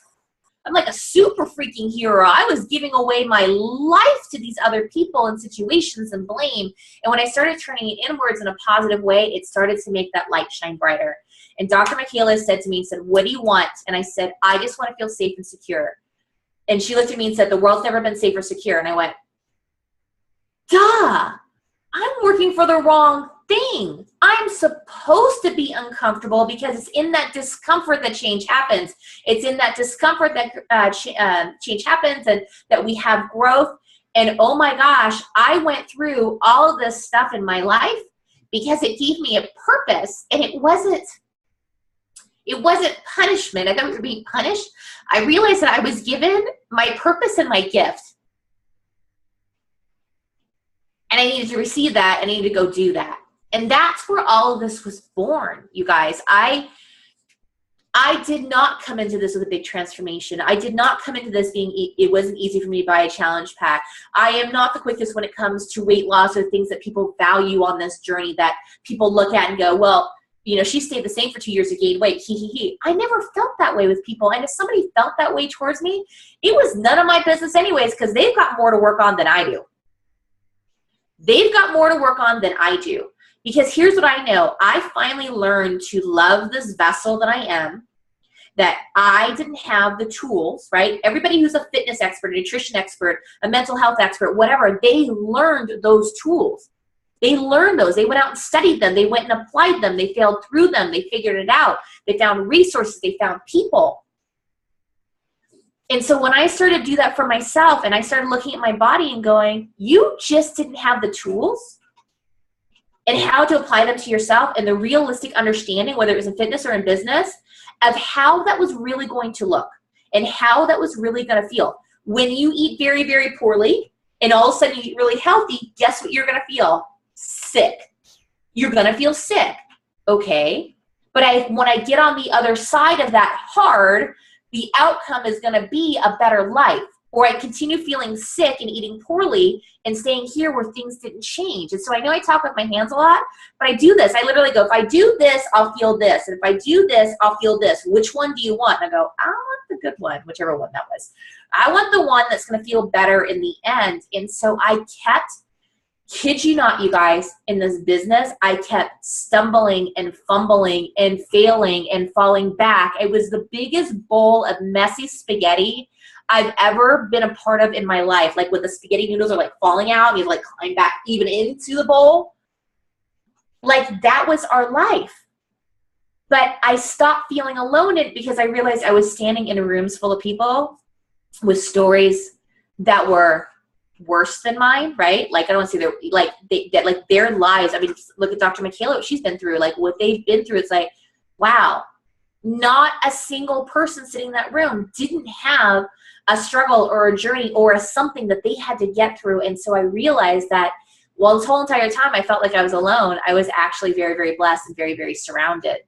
S2: I'm like a super freaking hero. I was giving away my life to these other people and situations and blame. And when I started turning it inwards in a positive way, it started to make that light shine brighter. And Dr. Michaela said to me, said, what do you want? And I said, I just want to feel safe and secure. And she looked at me and said, the world's never been safe or secure. And I went, duh, I'm working for the wrong thing. I'm supposed to be uncomfortable because it's in that discomfort that change happens. It's in that discomfort that change happens and that we have growth. And oh my gosh, I went through all of this stuff in my life because it gave me a purpose, and it wasn't punishment. I thought we were being punished. I realized that I was given my purpose and my gift. And I needed to receive that, and I needed to go do that. And that's where all of this was born, you guys. I did not come into this with a big transformation. I did not come into this being, it wasn't easy for me to buy a challenge pack. I am not the quickest when it comes to weight loss or things that people value on this journey that people look at and go, well, you know, she stayed the same for 2 years to gain weight. I never felt that way with people. And if somebody felt that way towards me, it was none of my business anyways, because they've got more to work on than I do. They've got more to work on than I do. Because here's what I know. I finally learned to love this vessel that I am, that I didn't have the tools, right? Everybody who's a fitness expert, a nutrition expert, a mental health expert, whatever, they learned those tools. They learned those. They went out and studied them. They went and applied them. They failed through them. They figured it out. They found resources. They found people. And so when I started to do that for myself and I started looking at my body and going, you just didn't have the tools and how to apply them to yourself and the realistic understanding, whether it was in fitness or in business, of how that was really going to look and how that was really going to feel. When you eat very, very poorly and all of a sudden you eat really healthy, guess what you're going to feel? Sick. You're going to feel sick. Okay. But when I get on the other side of that hard, the outcome is going to be a better life. Or I continue feeling sick and eating poorly and staying here where things didn't change. And so I know I talk with my hands a lot, but I do this. I literally go, if I do this, I'll feel this. And if I do this, I'll feel this. Which one do you want? And I go, I want the good one, whichever one that was. I want the one that's going to feel better in the end. And so I kept, kid you not, you guys, in this business, I kept stumbling and fumbling and failing and falling back. It was the biggest bowl of messy spaghetti I've ever been a part of in my life. Like when the spaghetti noodles are like falling out and you like climb back even into the bowl. Like that was our life. But I stopped feeling alone in it because I realized I was standing in rooms full of people with stories that were worse than mine, right? Like I don't want to say their lives. I mean, look at Dr. Michaela, what she's been through, like what they've been through. It's like, wow, not a single person sitting in that room didn't have a struggle or a journey or a something that they had to get through. And so I realized that while this whole entire time I felt like I was alone, I was actually very, very blessed and very, very surrounded.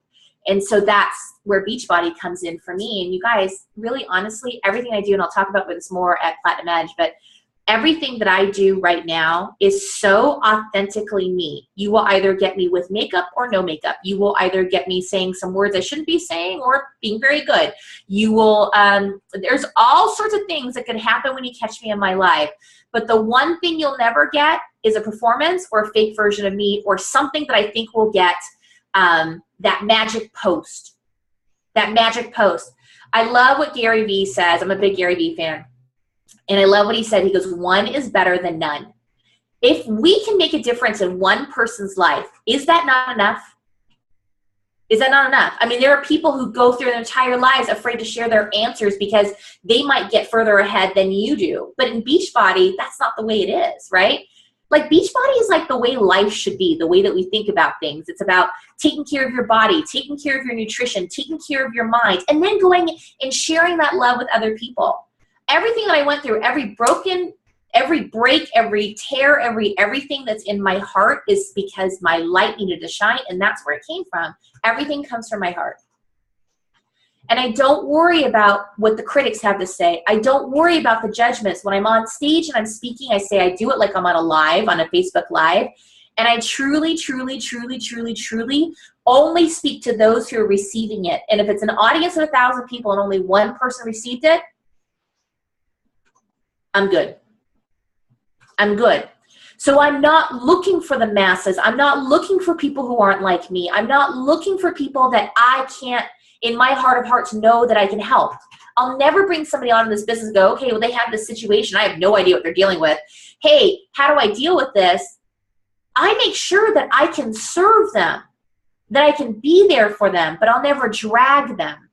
S2: And so that's where Beachbody comes in for me. And you guys, really honestly, everything I do, and I'll talk about this more at Platinum Edge, but everything that I do right now is so authentically me. You will either get me with makeup or no makeup. You will either get me saying some words I shouldn't be saying or being very good. You will, there's all sorts of things that can happen when you catch me in my life. But the one thing you'll never get is a performance or a fake version of me or something that I think will get that magic post. That magic post. I love what Gary Vee says. I'm a big Gary Vee fan. And I love what he said. He goes, one is better than none. If we can make a difference in one person's life, is that not enough? Is that not enough? I mean, there are people who go through their entire lives afraid to share their answers because they might get further ahead than you do. But in Beachbody, that's not the way it is, right? Like Beachbody is like the way life should be, the way that we think about things. It's about taking care of your body, taking care of your nutrition, taking care of your mind, and then going and sharing that love with other people. Everything that I went through, every broken, every break, every tear, everything that's in my heart is because my light needed to shine, and that's where it came from. Everything comes from my heart. And I don't worry about what the critics have to say. I don't worry about the judgments. When I'm on stage and I'm speaking, I say I do it like I'm on a Facebook Live. And I truly, truly, truly, truly, truly only speak to those who are receiving it. And if it's an audience of 1,000 people and only one person received it, I'm good. I'm good. So I'm not looking for the masses. I'm not looking for people who aren't like me. I'm not looking for people that I can't, in my heart of hearts, know that I can help. I'll never bring somebody on in this business and go, okay, well, they have this situation. I have no idea what they're dealing with. Hey, how do I deal with this? I make sure that I can serve them, that I can be there for them, but I'll never drag them.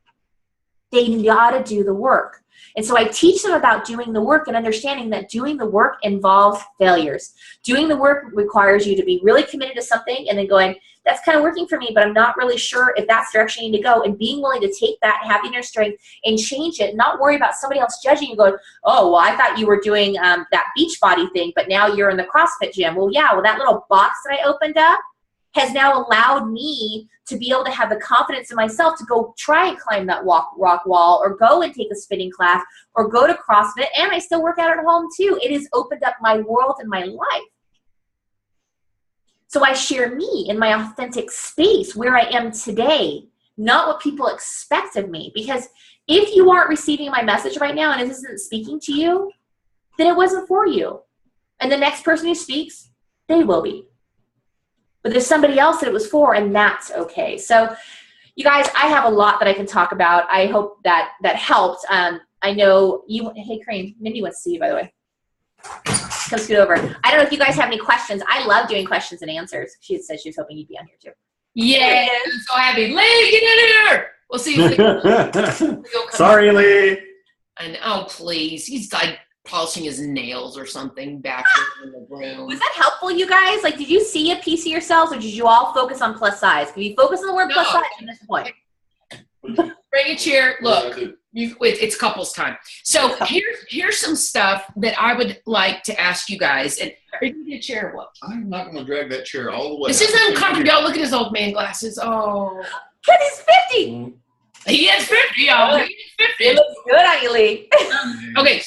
S2: They gotta do the work. And so I teach them about doing the work and understanding that doing the work involves failures. Doing the work requires you to be really committed to something and then going, that's kind of working for me, but I'm not really sure if that's the direction you need to go. And being willing to take that, having your strength and change it, not worry about somebody else judging you going, oh, well, I thought you were doing that Beachbody thing, but now you're in the CrossFit gym. Well, yeah, well, that little box that I opened up, has now allowed me to be able to have the confidence in myself to go try and climb that rock wall, or go and take a spinning class, or go to CrossFit, and I still work out at home too. It has opened up my world and my life. So I share me in my authentic space where I am today, not what people expect of me. Because if you aren't receiving my message right now and it isn't speaking to you, then it wasn't for you. And the next person who speaks, they will be. But there's somebody else that it was for, and that's okay. So you guys, I have a lot that I can talk about. I hope that helped. I know you, hey Crane, Mindy wants to see you, by the way. Come scoot over. I don't know if you guys have any questions. I love doing questions and answers. She had said she was hoping you'd be on here too.
S1: Yeah, I'm so happy. Lee, get in here. We'll see you.
S3: Sorry, Lee.
S1: And oh, please. He's like polishing his nails or something back in the room.
S2: Was that helpful, you guys? Like, did you see a piece of yourselves, or did you all focus on plus size? Can you focus on the word plus size at this point?
S1: Bring a chair. Look, it's couples time. So here's some stuff that I would like to ask you guys. And bring me a chair. What?
S3: I'm not going to drag that chair all the way.
S1: This is uncomfortable. Y'all look at his old man glasses. Oh.
S2: Because he's 50.
S1: He is 50, y'all. He's 50.
S2: It looks good on you, Lee.
S1: Okay.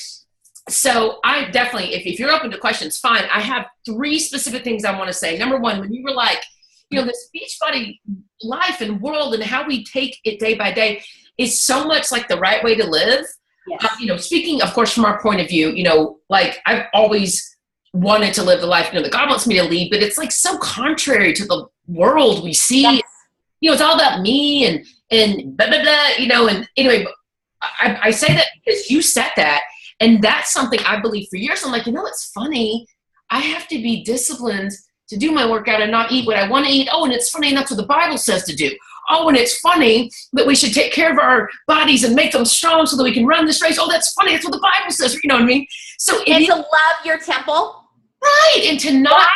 S1: So I definitely, if you're open to questions, fine. I have 3 specific things I want to say. Number 1, when you were like, this Beachbody life and world and how we take it day by day is so much like the right way to live. Yes. Speaking, of course, from our point of view, like I've always wanted to live the life, that God wants me to lead, but it's like so contrary to the world we see. Yes. It's all about me and blah, blah, blah, and anyway, I say that because you said that. And that's something I believe for years. I'm like, it's funny. I have to be disciplined to do my workout and not eat what I want to eat. Oh, and it's funny, and that's what the Bible says to do. Oh, and it's funny that we should take care of our bodies and make them strong so that we can run this race. Oh, that's funny. That's what the Bible says. You know what I mean? So
S2: and to love your temple.
S1: Right. And to not.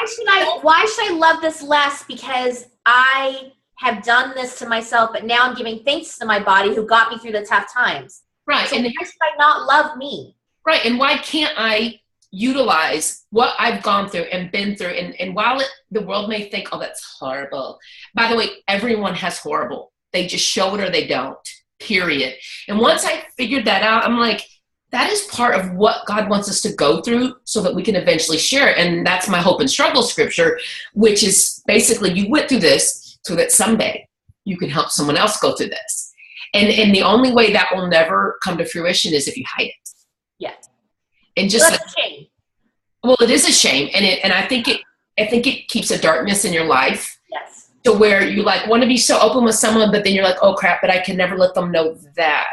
S2: Why should I love this less? Because I have done this to myself, but now I'm giving thanks to my body who got me through the tough times.
S1: Right.
S2: So why should I not love me?
S1: Right. And why can't I utilize what I've gone through and been through? And while the world may think, oh, that's horrible. By the way, everyone has horrible. They just show it or they don't, period. And once I figured that out, I'm like, that is part of what God wants us to go through so that we can eventually share it. And that's my hope and struggle scripture, which is basically you went through this so that someday you can help someone else go through this. And the only way that will never come to fruition is if you hide it.
S2: Yes.
S1: And just
S2: that's a shame.
S1: Well, it is a shame, and I think it keeps a darkness in your life.
S2: Yes.
S1: To where you like want to be so open with someone, but then you're like, oh crap, but I can never let them know that,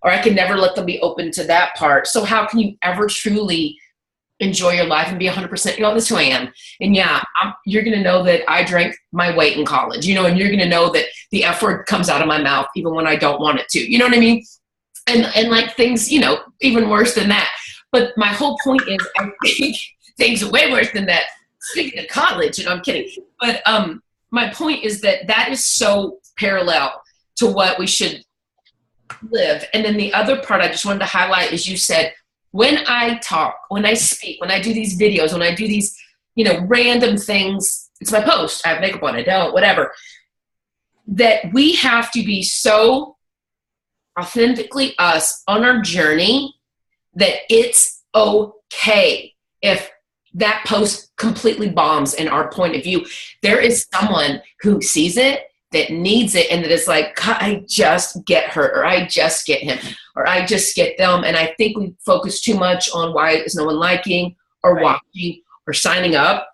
S1: or I can never let them be open to that part. So how can you ever truly enjoy your life and be 100%? This is who I am, and you're gonna know that I drank my weight in college, and you're gonna know that the F word comes out of my mouth even when I don't want it to. You know what I mean? And like things, even worse than that. But my whole point is, I think things are way worse than that. Speaking of college, I'm kidding. But my point is that is so parallel to what we should live. And then the other part I just wanted to highlight is you said, when I talk, when I speak, when I do these videos, when I do these, random things, it's my post. I have makeup on, I don't, whatever. That we have to be so authentically us on our journey that it's okay if that post completely bombs in our point of view. There is someone who sees it, that needs it, and that is like, I just get her, or I just get him, or I just get them. And I think we focus too much on why is no one liking or watching or signing up.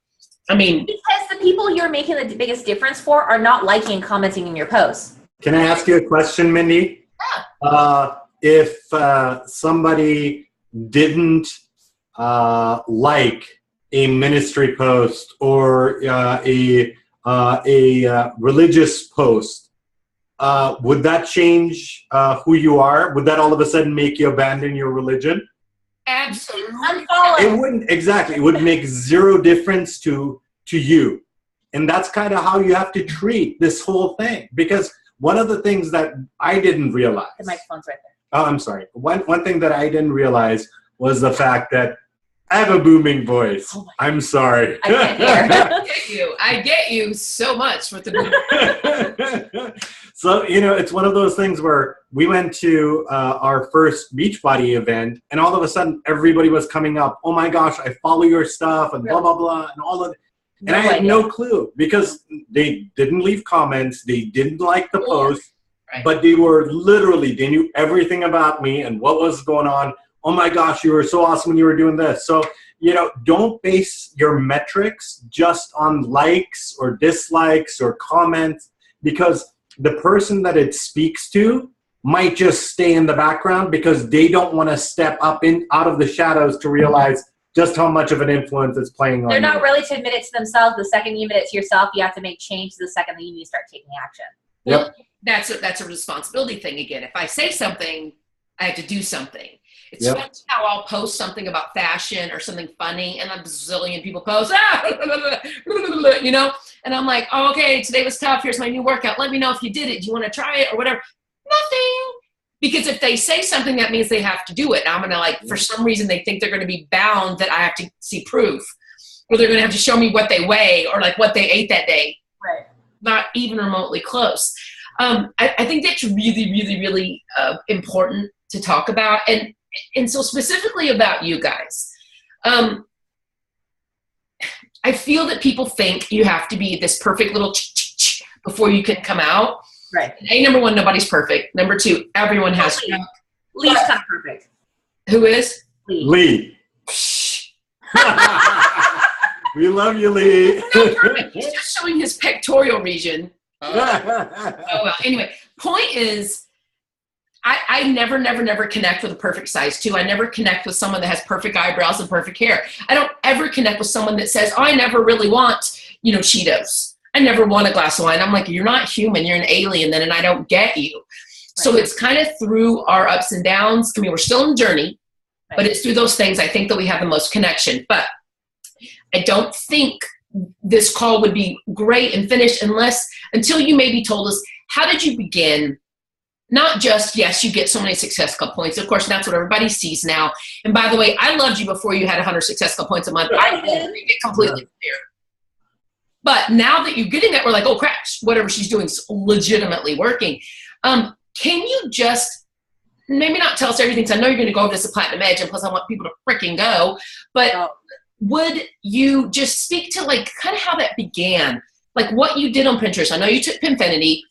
S1: I mean,
S2: because the people you're making the biggest difference for are not liking and commenting in your posts.
S3: Can I ask you a question, Mindy?
S1: Yeah.
S3: If somebody didn't like a ministry post or a religious post, would that change who you are? Would that all of a sudden make you abandon your religion?
S1: Absolutely.
S3: It wouldn't, exactly. It would make zero difference to you. And that's kind of how you have to treat this whole thing. Because one of the things that I didn't realize.
S2: The microphone's right there.
S3: Oh, I'm sorry. One thing that I didn't realize was the fact that I have a booming voice. Oh I'm sorry.
S2: I can't hear.
S1: I get you so much with the
S3: So, it's one of those things where we went to our first Beachbody event, and all of a sudden everybody was coming up, oh my gosh, I follow your stuff, and blah, blah, blah, and all of it. And I had no clue, because they didn't leave comments, they didn't like the post, but they knew everything about me and what was going on. Oh my gosh, you were so awesome when you were doing this. So, don't base your metrics just on likes or dislikes or comments, because the person that it speaks to might just stay in the background because they don't want to step up out of the shadows to realize just how much of an influence it's playing on you.
S2: They're not ready to admit it to themselves. The second you admit it to yourself, you have to make change the second that you need to start taking action.
S3: Yep.
S1: That's a responsibility thing again. If I say something, I have to do something. It's
S3: Yep.
S1: funny how I'll post something about fashion or something funny, and a bazillion people post, and I'm like, oh, okay, today was tough. Here's my new workout. Let me know if you did it. Do you want to try it or whatever? Nothing. Because if they say something, that means they have to do it. And I'm going to for some reason, they think they're going to be bound that I have to see proof, or they're going to have to show me what they weigh or what they ate that day.
S2: Right.
S1: Not even remotely close. I think that's really, really, really important to talk about. And so specifically about you guys, I feel that people think you have to be this perfect little before you can come out.
S2: Right.
S1: Number one, nobody's perfect. Number two, everyone has junk.
S2: Lee's kind of perfect.
S1: Who is?
S3: Lee. We love you, Lee.
S1: No, perfect. He's just showing his pectoral region. Oh, well. Anyway, point is, I never connect with a perfect size 2. I never connect with someone that has perfect eyebrows and perfect hair. I don't ever connect with someone that says, oh, I never really want, Cheetos. I never want a glass of wine. I'm like, you're not human. You're an alien then, and I don't get you. Right. So it's kind of through our ups and downs. I mean, we're still on the journey, but it's through those things I think that we have the most connection. But I don't think this call would be great and finished until you maybe told us, how did you begin? Not just, yes, you get so many Success Club points. Of course, that's what everybody sees now. And by the way, I loved you before you had 100 Success Club points a month. I didn't make it completely clear. But now that you're getting that, we're like, oh, crap, whatever she's doing is legitimately working. Can you just maybe not tell us everything, because I know you're going to go over this at Platinum Edge, and plus I want people to freaking go. But would you just speak to, kind of how that began? What you did on Pinterest. I know you took Pinfinity,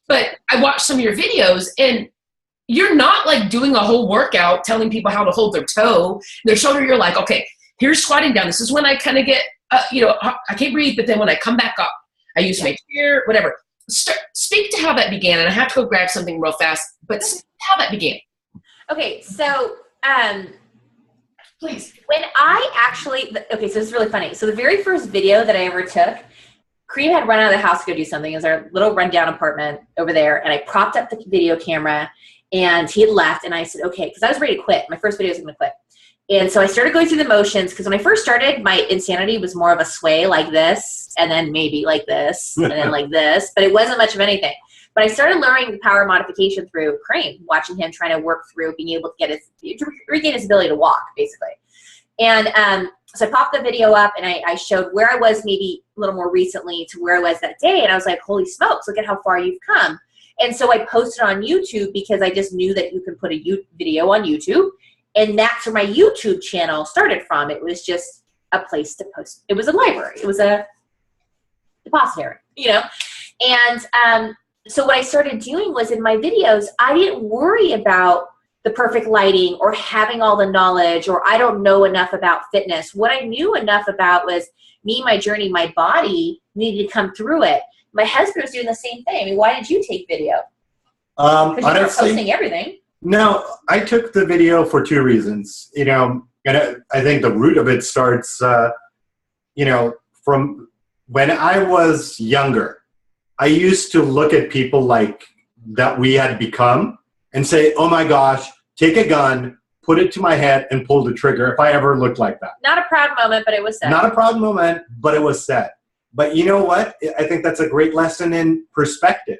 S1: but I watched some of your videos, and you're not doing a whole workout telling people how to hold their toe, their shoulder. You're like, okay, here's squatting down. This is when I kind of get, I can't breathe, but then when I come back up, I use my chair, whatever. Speak to how that began, and I have to go grab something real fast, but how that began.
S2: Okay, so
S1: please.
S2: When I actually, so this is really funny. So the very first video that I ever took, Kareem had run out of the house to go do something. It was our little rundown apartment over there, and I propped up the video camera, and he had left, and I said, okay, because I was ready to quit. My first video was going to quit. And so I started going through the motions, because when I first started, my insanity was more of a sway like this, and then maybe like this, and then like this, but it wasn't much of anything. But I started learning the power of modification through Kareem, watching him trying to work through being able to regain his ability to walk, basically. And so I popped the video up, and I showed where I was maybe a little more recently to where I was that day, and I was like, holy smokes, look at how far you've come. And so I posted on YouTube, because I just knew that you could put a video on YouTube. And that's where my YouTube channel started from. It was just a place to post. It was a library. It was a depository, And so what I started doing was, in my videos, I didn't worry about the perfect lighting or having all the knowledge, or I don't know enough about fitness. What I knew enough about was me, my journey, my body needed to come through it. My husband was doing the same thing. I mean, why did you take video? Because you were posting everything.
S3: No, I took the video for 2 reasons. And I think the root of it starts, from when I was younger. I used to look at people that we had become and say, oh my gosh, take a gun, put it to my head, and pull the trigger if I ever looked like that.
S2: Not a proud moment, but it was said.
S3: Not a proud moment, but it was said. But you know what? I think that's a great lesson in perspective,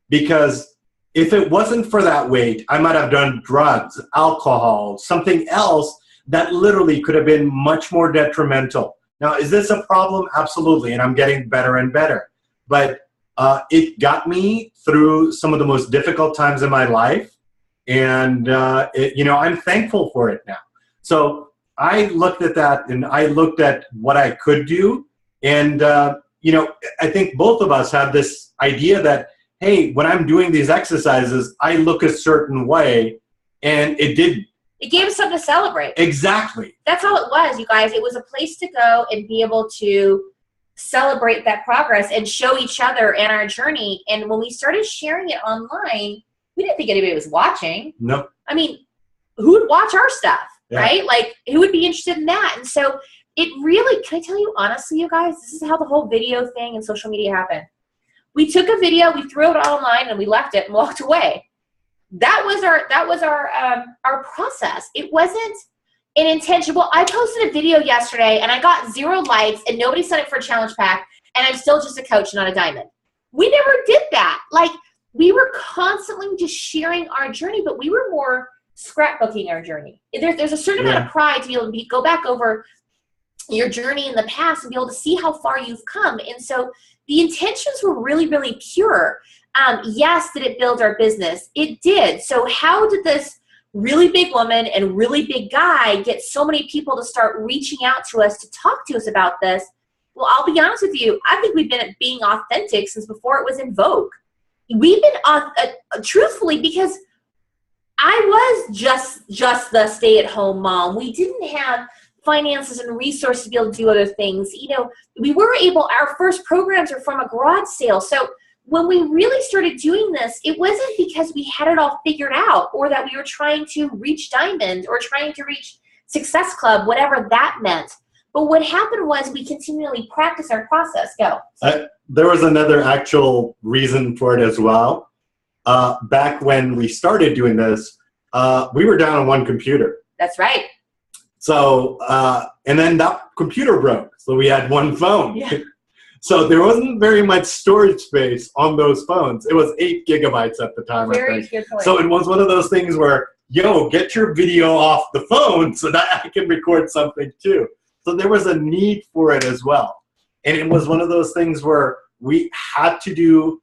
S3: because if it wasn't for that weight, I might have done drugs, alcohol, something else that literally could have been much more detrimental. Now, is this a problem? Absolutely, and I'm getting better and better. But it got me through some of the most difficult times in my life, and I'm thankful for it now. So I looked at that, and I looked at what I could do, and I think both of us have this idea that, hey, when I'm doing these exercises, I look a certain way, and it didn't.
S2: It gave us something to celebrate.
S3: Exactly.
S2: That's all it was, you guys. It was a place to go and be able to celebrate that progress and show each other and our journey. And when we started sharing it online, we didn't think anybody was watching.
S3: No.
S2: I mean, who would watch our stuff,
S3: Yeah.
S2: right? Like, who would be interested in that? And so it really, can I tell you honestly, you guys, this is how the whole video thing and social media happened. We took a video, we threw it online, and we left it and walked away. That was our process. It wasn't an intention. Well, I posted a video yesterday and I got 0 likes and nobody signed up for a challenge pack, and I'm still just a coach, not a diamond. We never did that. Like, we were constantly just sharing our journey, but we were more scrapbooking our journey. There's a certain amount of pride to be able to go back over your journey in the past and be able to see how far you've come. And so the intentions were really, really pure. Yes, did it build our business? It did. So how did this really big woman and really big guy get so many people to start reaching out to us to talk to us about this? Well, I'll be honest with you. I think we've been at being authentic since before it was in vogue. We've been truthfully, because I was just the stay-at-home mom. We didn't have finances and resources to be able to do other things. We were able, our first programs are from a garage sale. So when we really started doing this, it wasn't because we had it all figured out or that we were trying to reach Diamond or trying to reach Success Club, whatever that meant. But what happened was we continually practiced our process. Go.
S3: There was another actual reason for it as well. Back when we started doing this, we were down on one computer.
S2: That's right.
S3: So, and then that computer broke. So we had one phone.
S2: Yeah.
S3: So there wasn't very much storage space on those phones. It was 8 gigabytes at the time,
S2: Very
S3: I think.
S2: good point.
S3: So it was one of those things where, get your video off the phone so that I can record something too. So there was a need for it as well. And it was one of those things where we had to do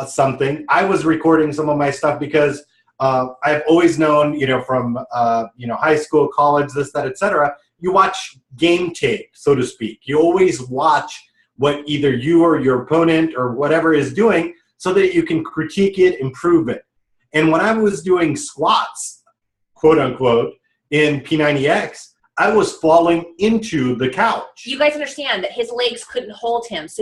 S3: something. I was recording some of my stuff because I've always known, from, high school, college, this, that, etc. You watch game tape, so to speak. You always watch what either you or your opponent or whatever is doing so that you can critique it, improve it. And when I was doing squats, quote unquote, in P90X, I was falling into the couch.
S2: You guys understand that his legs couldn't hold him. So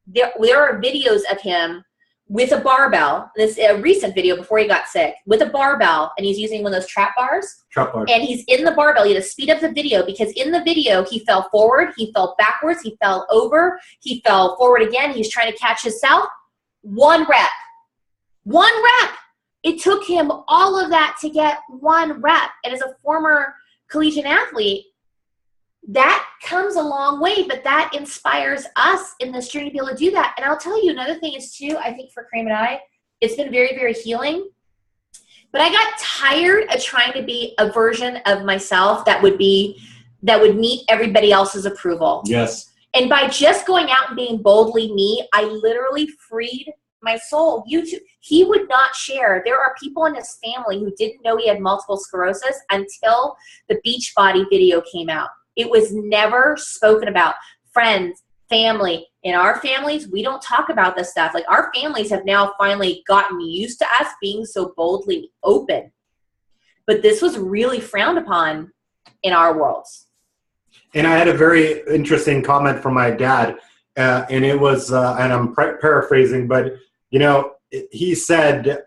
S2: there are videos of him with a barbell. This a recent video before he got sick with a barbell, and he's using one of those trap bars. And he's in the barbell. You had to speed up the video because in the video he fell forward, he fell backwards, he fell over, he fell forward again. He's trying to catch himself. 1 rep. 1 rep. It took him all of that to get 1 rep. And as a former collegiate athlete, that comes a long way, but that inspires us in this journey to be able to do that. And I'll tell you another thing is too, I think for Kramer and I, it's been very, very healing. But I got tired of trying to be a version of myself that would meet everybody else's approval.
S3: Yes.
S2: And by just going out and being boldly me, I literally freed my soul. He would not share. There are people in his family who didn't know he had multiple sclerosis until the Beachbody video came out. It was never spoken about. Friends, family. In our families, we don't talk about this stuff. Like, our families have now finally gotten used to us being so boldly open. But this was really frowned upon in our worlds.
S3: And I had a very interesting comment from my dad, and it was, and I'm paraphrasing, but, he said,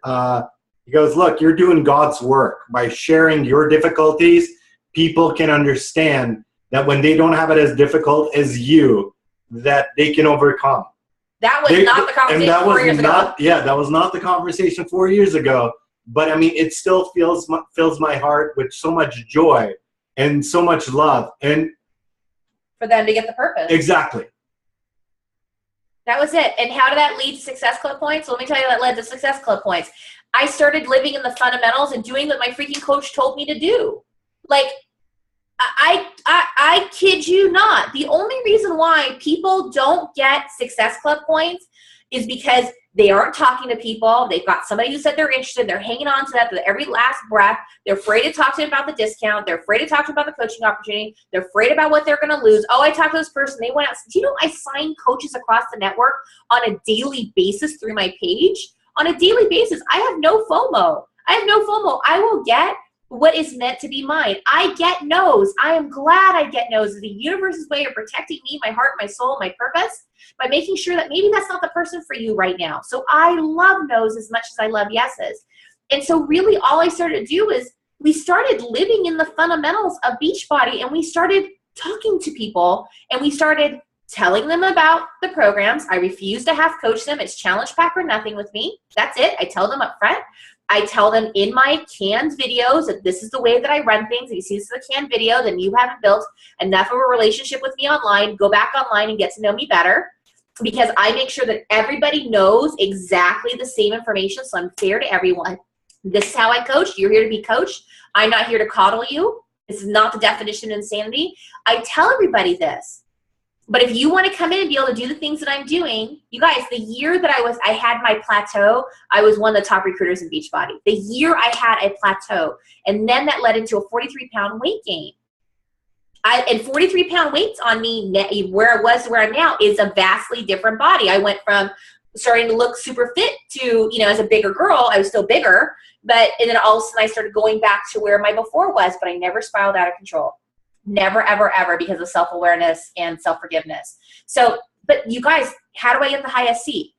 S3: he goes, look, you're doing God's work. By sharing your difficulties, people can understand that when they don't have it as difficult as you, that they can overcome.
S2: That was not the conversation 4 years ago.
S3: Yeah, that was not the conversation 4 years ago. But I mean, it still fills my heart with so much joy and so much love. And
S2: for them to get the purpose.
S3: Exactly.
S2: That was it. And how did that lead to Success Club points? Well, let me tell you that led to Success Club points. I started living in the fundamentals and doing what my freaking coach told me to do. Like, I kid you not. The only reason why people don't get Success Club points is because they aren't talking to people. They've got somebody who said they're interested. They're hanging on to that with every last breath. They're afraid to talk to them about the discount. They're afraid to talk to them about the coaching opportunity. They're afraid about what they're going to lose. Oh, I talked to this person. They went out. Do you know I sign coaches across the network on a daily basis through my page? On a daily basis. I have no FOMO. I will get what is meant to be mine. I get no's. I am glad I get no's. It's the universe's way of protecting me, my heart, my soul, my purpose, by making sure that maybe that's not the person for you right now. So I love no's as much as I love yeses. And so really all I started to do is we started living in the fundamentals of Beachbody, and we started talking to people, and we started telling them about the programs. I refuse to half coach them. It's challenge pack or nothing with me. That's it. I tell them up front. I tell them in my canned videos that this is the way that I run things. If you see this is a canned video, then you haven't built enough of a relationship with me online. Go back online and get to know me better, because I make sure that everybody knows exactly the same information, so I'm fair to everyone. This is how I coach. You're here to be coached. I'm not here to coddle you. This is not the definition of insanity. I tell everybody this. But if you want to come in and be able to do the things that I'm doing, you guys, the year that I had my plateau, I was one of the top recruiters in Beachbody. The year I had a plateau, and then that led into a 43-pound weight gain. And 43-pound weights on me, where I was to where I'm now, is a vastly different body. I went from starting to look super fit to, as a bigger girl, I was still bigger, and then all of a sudden I started going back to where my before was, but I never spiraled out of control. Never, ever, ever, because of self-awareness and self-forgiveness. So, but you guys, how do I get the highest seat?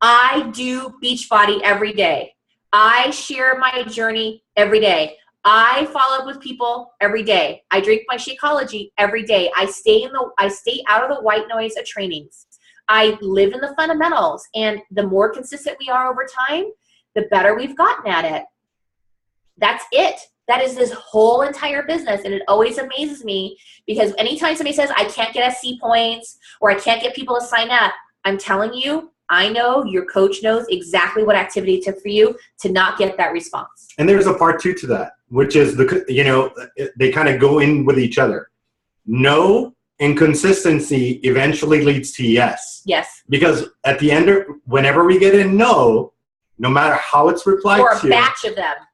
S2: I do Beachbody every day. I share my journey every day. I follow up with people every day. I drink my Shakeology every day. I stay out of the white noise of trainings. I live in the fundamentals, and the more consistent we are over time, the better we've gotten at it. That's it. That is this whole entire business, and it always amazes me, because anytime somebody says, I can't get SC points or I can't get people to sign up, I'm telling you, I know your coach knows exactly what activity it took for you to not get that response.
S3: And there's a part two to that, which is, they kind of go in with each other. No and consistency eventually leads to yes.
S2: Yes.
S3: Because at the end, whenever we get a no matter how it's replied to.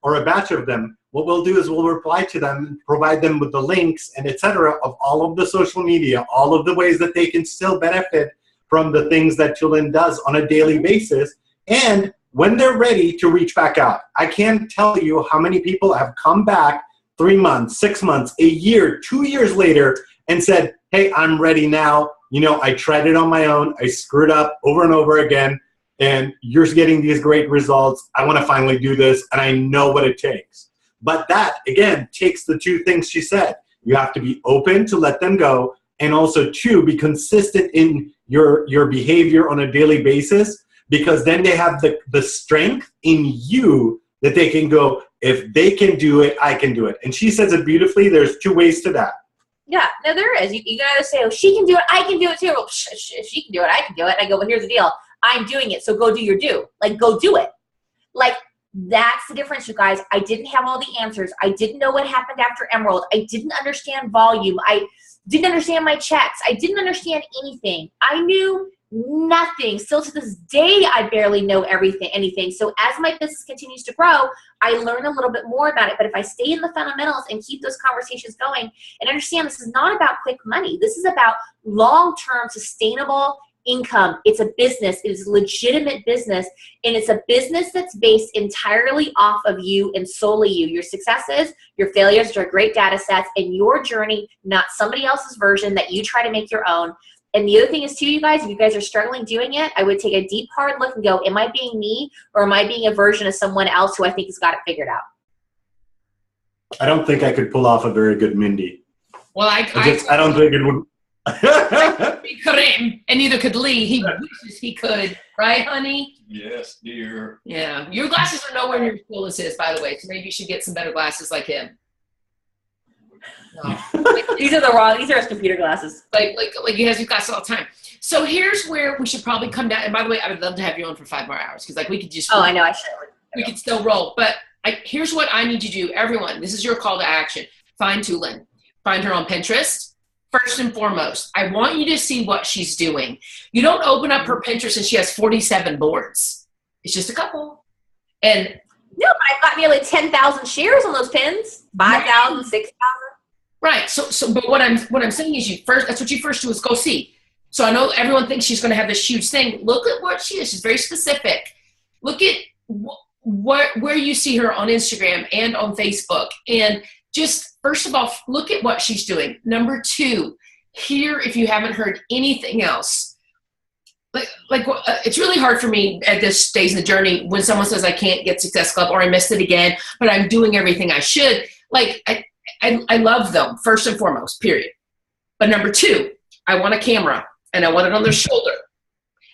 S2: Or a batch of them. What we'll do is we'll reply to them, provide them with the links and etc. of all of the social media, all of the ways that they can still benefit from the things that Tulin does on a daily basis. And when they're ready to reach back out, I can't tell you how many people have come back 3 months, 6 months, a year, 2 years later and said, hey, I'm ready now. I tried it on my own. I screwed up over and over again. And you're getting these great results. I want to finally do this, and I know what it takes. But that, again, takes the two things she said. You have to be open to let them go, and also, two, be consistent in your behavior on a daily basis, because then they have the strength in you that they can go, if they can do it, I can do it. And she says it beautifully. There's two ways to that. Yeah, no, there is. You got to say, oh, she can do it, I can do it too. Well, if she can do it, I can do it. And I go, well, here's the deal. I'm doing it, so go do your do. Go do it. That's the difference, you guys. I didn't have all the answers. I didn't know what happened after Emerald. I didn't understand volume. I didn't understand my checks. I didn't understand anything. I knew nothing. Still to this day, I barely know anything. So as my business continues to grow, I learn a little bit more about it. But if I stay in the fundamentals and keep those conversations going and understand this is not about quick money. This is about long-term sustainable income. It's a business. It is a legitimate business, and it's a business that's based entirely off of you and solely you. Your successes, your failures are great data sets, and your journey, not somebody else's version that you try to make your own. And the other thing is too, you guys, if you guys are struggling doing it, I would take a deep, hard look and go, am I being me, or am I being a version of someone else who I think has got it figured out?
S3: I don't think I could pull off a very good Mindy.
S1: Well, I
S3: don't think it would.
S1: He couldn't, and neither could Lee. He wishes he could, right, honey?
S4: Yes, dear.
S1: Yeah, your glasses are nowhere near as cool as his, by the way. So maybe you should get some better glasses like him. No.
S2: These are his computer glasses.
S1: Like he has these glasses all the time. So here's where we should probably come down. And by the way, I would love to have you on for 5 more hours, because we could just.
S2: Oh, I know. I should.
S1: We could still roll, but here's what I need you to do, everyone. This is your call to action. Find Tulin. find her on Pinterest. First and foremost, I want you to see what she's doing. You don't open up her Pinterest and she has 47 boards. It's just a couple. And
S2: no, but I've got nearly 10,000 shares on those pins. 5,000, 6,000.
S1: Right. So, but what I'm saying is that's what you first do is go see. So I know everyone thinks she's going to have this huge thing. Look at what she is. She's very specific. Look at where you see her on Instagram and on Facebook. And just, first of all, look at what she's doing. Number 2, hear if you haven't heard anything else. It's really hard for me at this stage in the journey when someone says I can't get Success Club or I missed it again, but I'm doing everything I should. I love them, first and foremost, period. But number 2, I want a camera, and I want it on their shoulder.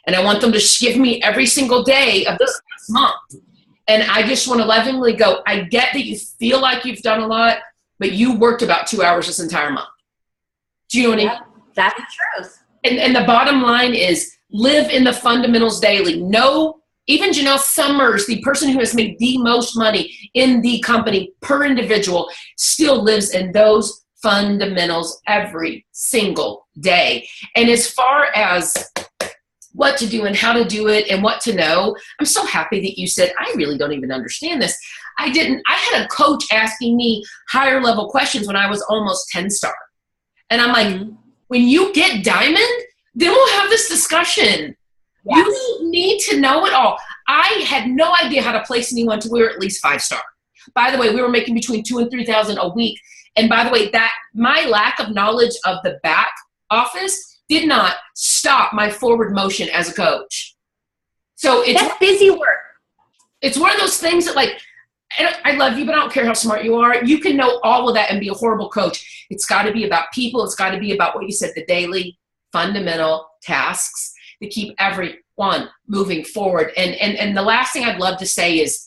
S1: And I want them to give me every single day of this last month. And I just want to lovingly go, I get that you feel like you've done a lot, but you worked about 2 hours this entire month. Do you know what I mean?
S2: That's the truth.
S1: And the bottom line is live in the fundamentals daily. No, even Janelle Summers, the person who has made the most money in the company per individual, still lives in those fundamentals every single day. And as far as what to do and how to do it and what to know, I'm so happy that you said, I really don't even understand this. I had a coach asking me higher level questions when I was almost 10-star. And I'm like, when you get diamond, then we'll have this discussion. Yes. You don't need to know it all. I had no idea how to place anyone till we were at least 5-star. By the way, we were making between $2,000 and $3,000 a week. And by the way, that my lack of knowledge of the back office did not stop my forward motion as a coach. So
S2: that's busy work.
S1: It's one of those things that I love you, but I don't care how smart you are. You can know all of that and be a horrible coach. It's got to be about people. It's got to be about what you said, the daily fundamental tasks that keep everyone moving forward. And the last thing I'd love to say is,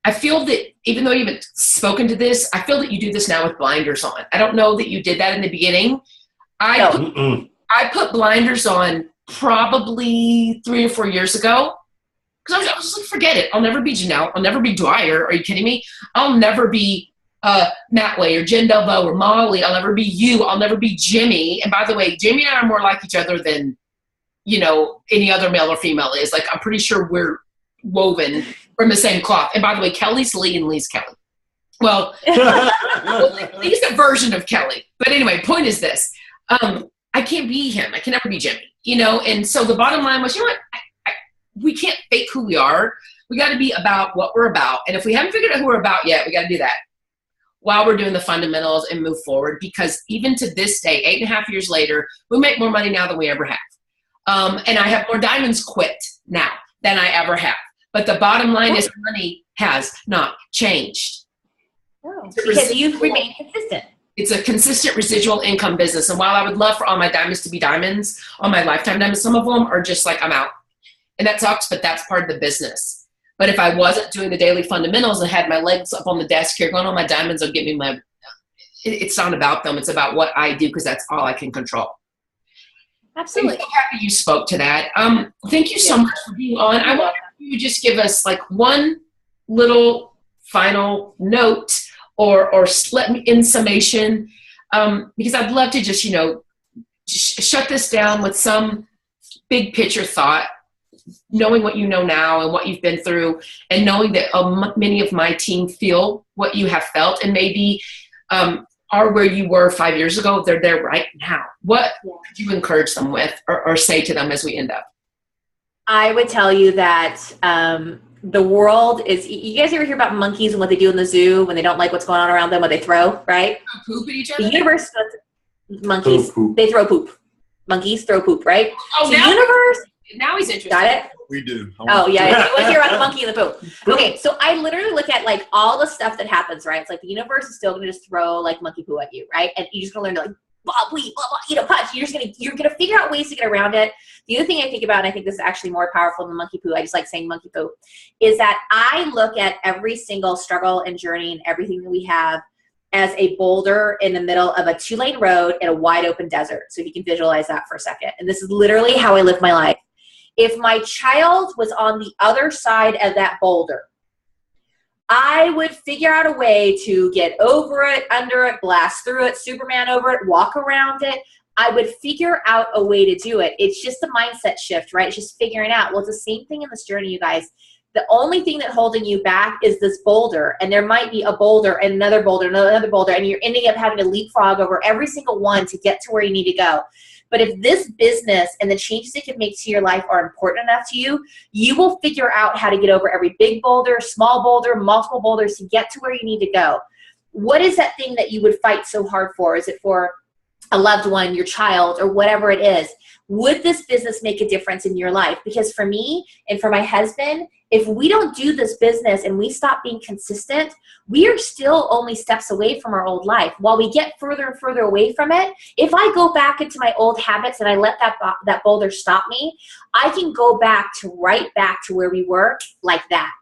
S1: I feel that even though you haven't spoken to this, I feel that you do this now with blinders on. I don't know that you did that in the beginning. I put blinders on probably 3 or 4 years ago. Because I was just like, forget it. I'll never be Janelle. I'll never be Dwyer. Are you kidding me? I'll never be Matt Way or Jen Delvo or Molly. I'll never be you. I'll never be Jimmy. And by the way, Jimmy and I are more like each other than, any other male or female is. I'm pretty sure we're woven from the same cloth. And by the way, Kelly's Lee and Lee's Kelly. Well, Lee's a version of Kelly. But anyway, point is this. I can't be him. I can never be Jimmy, And so the bottom line was, what? We can't fake who we are. We got to be about what we're about. And if we haven't figured out who we're about yet, we got to do that while we're doing the fundamentals and move forward. Because even to this day, 8.5 years later, we make more money now than we ever have. And I have more diamonds quit now than I ever have. But the bottom line is money has not changed.
S2: Oh, because you've remained consistent.
S1: It's a consistent residual income business. And while I would love for all my diamonds to be diamonds, all my lifetime diamonds, some of them are just I'm out. And that sucks, but that's part of the business. But if I wasn't doing the daily fundamentals and had my legs up on the desk here going, my diamonds will give me it's not about them. It's about what I do because that's all I can control.
S2: Absolutely.
S1: I'm so happy you spoke to that. Thank you so much for being on. I want you to just give us one little final note or let me in summation because I'd love to just, shut this down with some big picture thought, knowing what you know now and what you've been through and knowing that many of my team feel what you have felt and maybe are where you were 5 years ago. They're there right now. What could you encourage them with or say to them as we end up?
S2: I would tell you that the world is, you guys ever hear about monkeys and what they do in the zoo when they don't like what's going on around them, what they throw, right?
S1: Poop at each other?
S2: The universe, monkeys, they throw poop. Monkeys throw poop, right?
S1: Oh,
S2: so the universe.
S1: Now he's interested.
S2: Got it?
S4: We do.
S2: Oh, yeah. You want to hear about the monkey and the poop. Okay, so I literally look at all the stuff that happens, right? It's the universe is still going to just throw monkey poo at you, right? And you're just going to learn to blah, blah, blah, punch. You're going to figure out ways to get around it. The other thing I think about, and I think this is actually more powerful than monkey poo, I just like saying monkey poo, is that I look at every single struggle and journey and everything that we have as a boulder in the middle of a 2-lane road in a wide open desert. So if you can visualize that for a second. And this is literally how I live my life. If my child was on the other side of that boulder, I would figure out a way to get over it, under it, blast through it, Superman over it, walk around it. I would figure out a way to do it. It's just a mindset shift, right? It's just figuring out. Well, it's the same thing in this journey, you guys. The only thing that's holding you back is this boulder, and there might be a boulder and another boulder, another boulder, and you're ending up having to leapfrog over every single one to get to where you need to go. But if this business and the changes it can make to your life are important enough to you, you will figure out how to get over every big boulder, small boulder, multiple boulders to get to where you need to go. What is that thing that you would fight so hard for? Is it for a loved one, your child, or whatever it is? Would this business make a difference in your life? Because for me and for my husband, if we don't do this business and we stop being consistent, we are still only steps away from our old life. While we get further and further away from it, if I go back into my old habits and I let that boulder stop me, I can go back to where we were like that.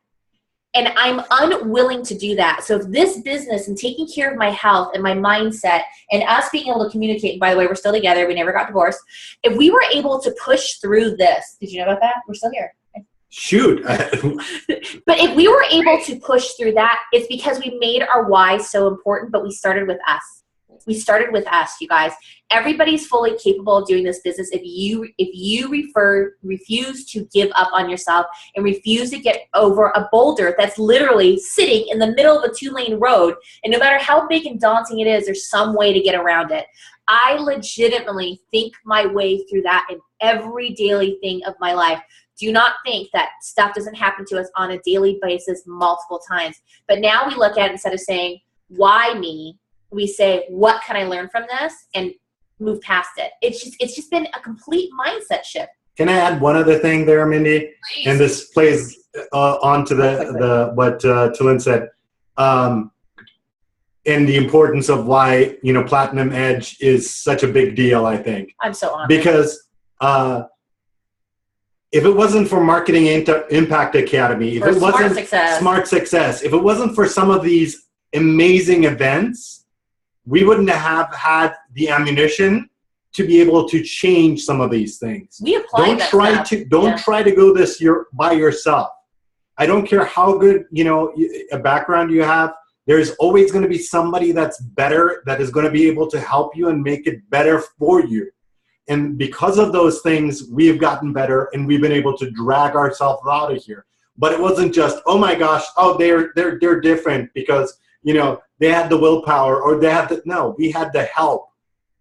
S2: And I'm unwilling to do that. So if this business and taking care of my health and my mindset and us being able to communicate, and by the way, we're still together, we never got divorced. If we were able to push through this, did you know about that? We're still here.
S3: Shoot.
S2: But if we were able to push through that, it's because we made our why so important, but we started with us. We started with us, you guys. Everybody's fully capable of doing this business if you refuse to give up on yourself and refuse to get over a boulder that's literally sitting in the middle of a 2-lane road. And no matter how big and daunting it is, there's some way to get around it. I legitimately think my way through that in every daily thing of my life. Do not think that stuff doesn't happen to us on a daily basis multiple times. But now we look at it, instead of saying, why me? We say, what can I learn from this? And move past it. It's just been a complete mindset shift.
S3: Can I add one other thing there, Mindy?
S1: Please.
S3: And this plays onto the what Tulin said, and the importance of why Platinum Edge is such a big deal. I think
S2: I'm so honored
S3: because if it wasn't for Marketing Impact Academy, if it wasn't Smart Success, if it wasn't for some of these amazing events, we wouldn't have had the ammunition to be able to change some of these things.
S2: We apply
S3: Don't try to go this year by yourself. I don't care how good a background you have. There's always going to be somebody that's better, that is going to be able to help you and make it better for you. And because of those things, we've gotten better and we've been able to drag ourselves out of here. But it wasn't just, oh my gosh, they're different because they had the willpower, or we had the help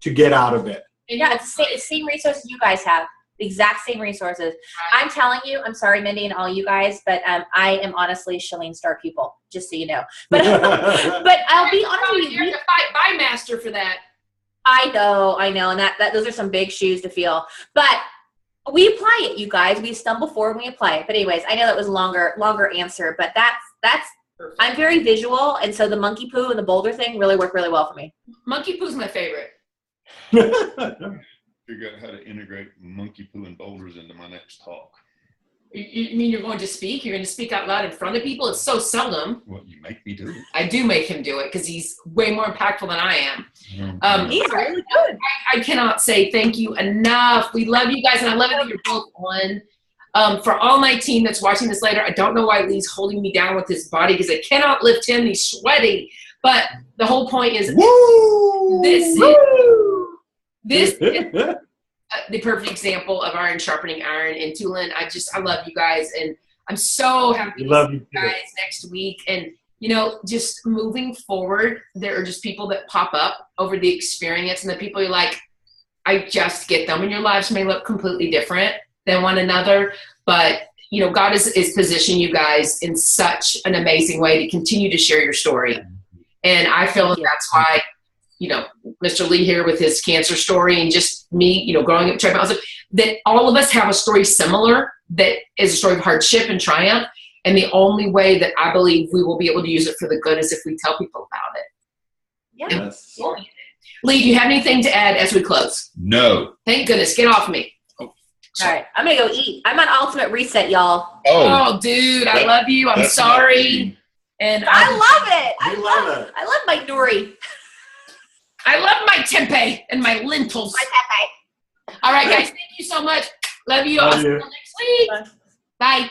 S3: to get out of it.
S2: Yeah, it's the same resources you guys have. The exact same resources. Right. I'm telling you, I'm sorry, Mindy, and all you guys, but I am honestly Shalene Star pupil, just so you know. But but I'll be honest with you.
S1: You're to fight by master for that.
S2: I know, and that those are some big shoes to fill. But we apply it, you guys. We stumble forward and we apply it. But anyways, I know that was a longer answer, but that's perfect. I'm very visual, and so the monkey poo and the boulder thing really work really well for me.
S1: Monkey poo's my favorite.
S4: Figure out how to integrate monkey poo and boulders into my next talk.
S1: You mean you're going to speak? You're going to speak out loud in front of people? It's so seldom.
S4: Well, you make me do it.
S1: I do make him do it because he's way more impactful than I am.
S2: He's really good.
S1: I cannot say thank you enough. We love you guys, and I love it that you're both on. For all my team that's watching this later, I don't know why Lee's holding me down with his body because I cannot lift him. He's sweaty. But the whole point is this is the perfect example of iron sharpening iron. And Tulin, I love you guys, and I'm so happy to see you guys next week. And just moving forward, there are just people that pop up over the experience, and the people you're like, I just get them. And your lives may look completely different than one another, but God is positioning you guys in such an amazing way to continue to share your story. And I feel that's why Mr. Lee here with his cancer story, and just me, growing up, that all of us have a story similar that is a story of hardship and triumph. And the only way that I believe we will be able to use it for the good is if we tell people about it.
S2: Yes.
S1: Lee, do you have anything to add as we close?
S4: No.
S1: Thank goodness. Get off me.
S2: All right. I'm going to go eat. I'm on ultimate reset, y'all.
S1: Oh dude, I love you. I'm sorry. And
S2: I love it.
S3: I love it.
S2: I love my nori.
S1: I love my tempeh and my lentils.
S2: My tempeh.
S1: All right, guys. Thank you so much. Love you. I'll see you next week. Bye.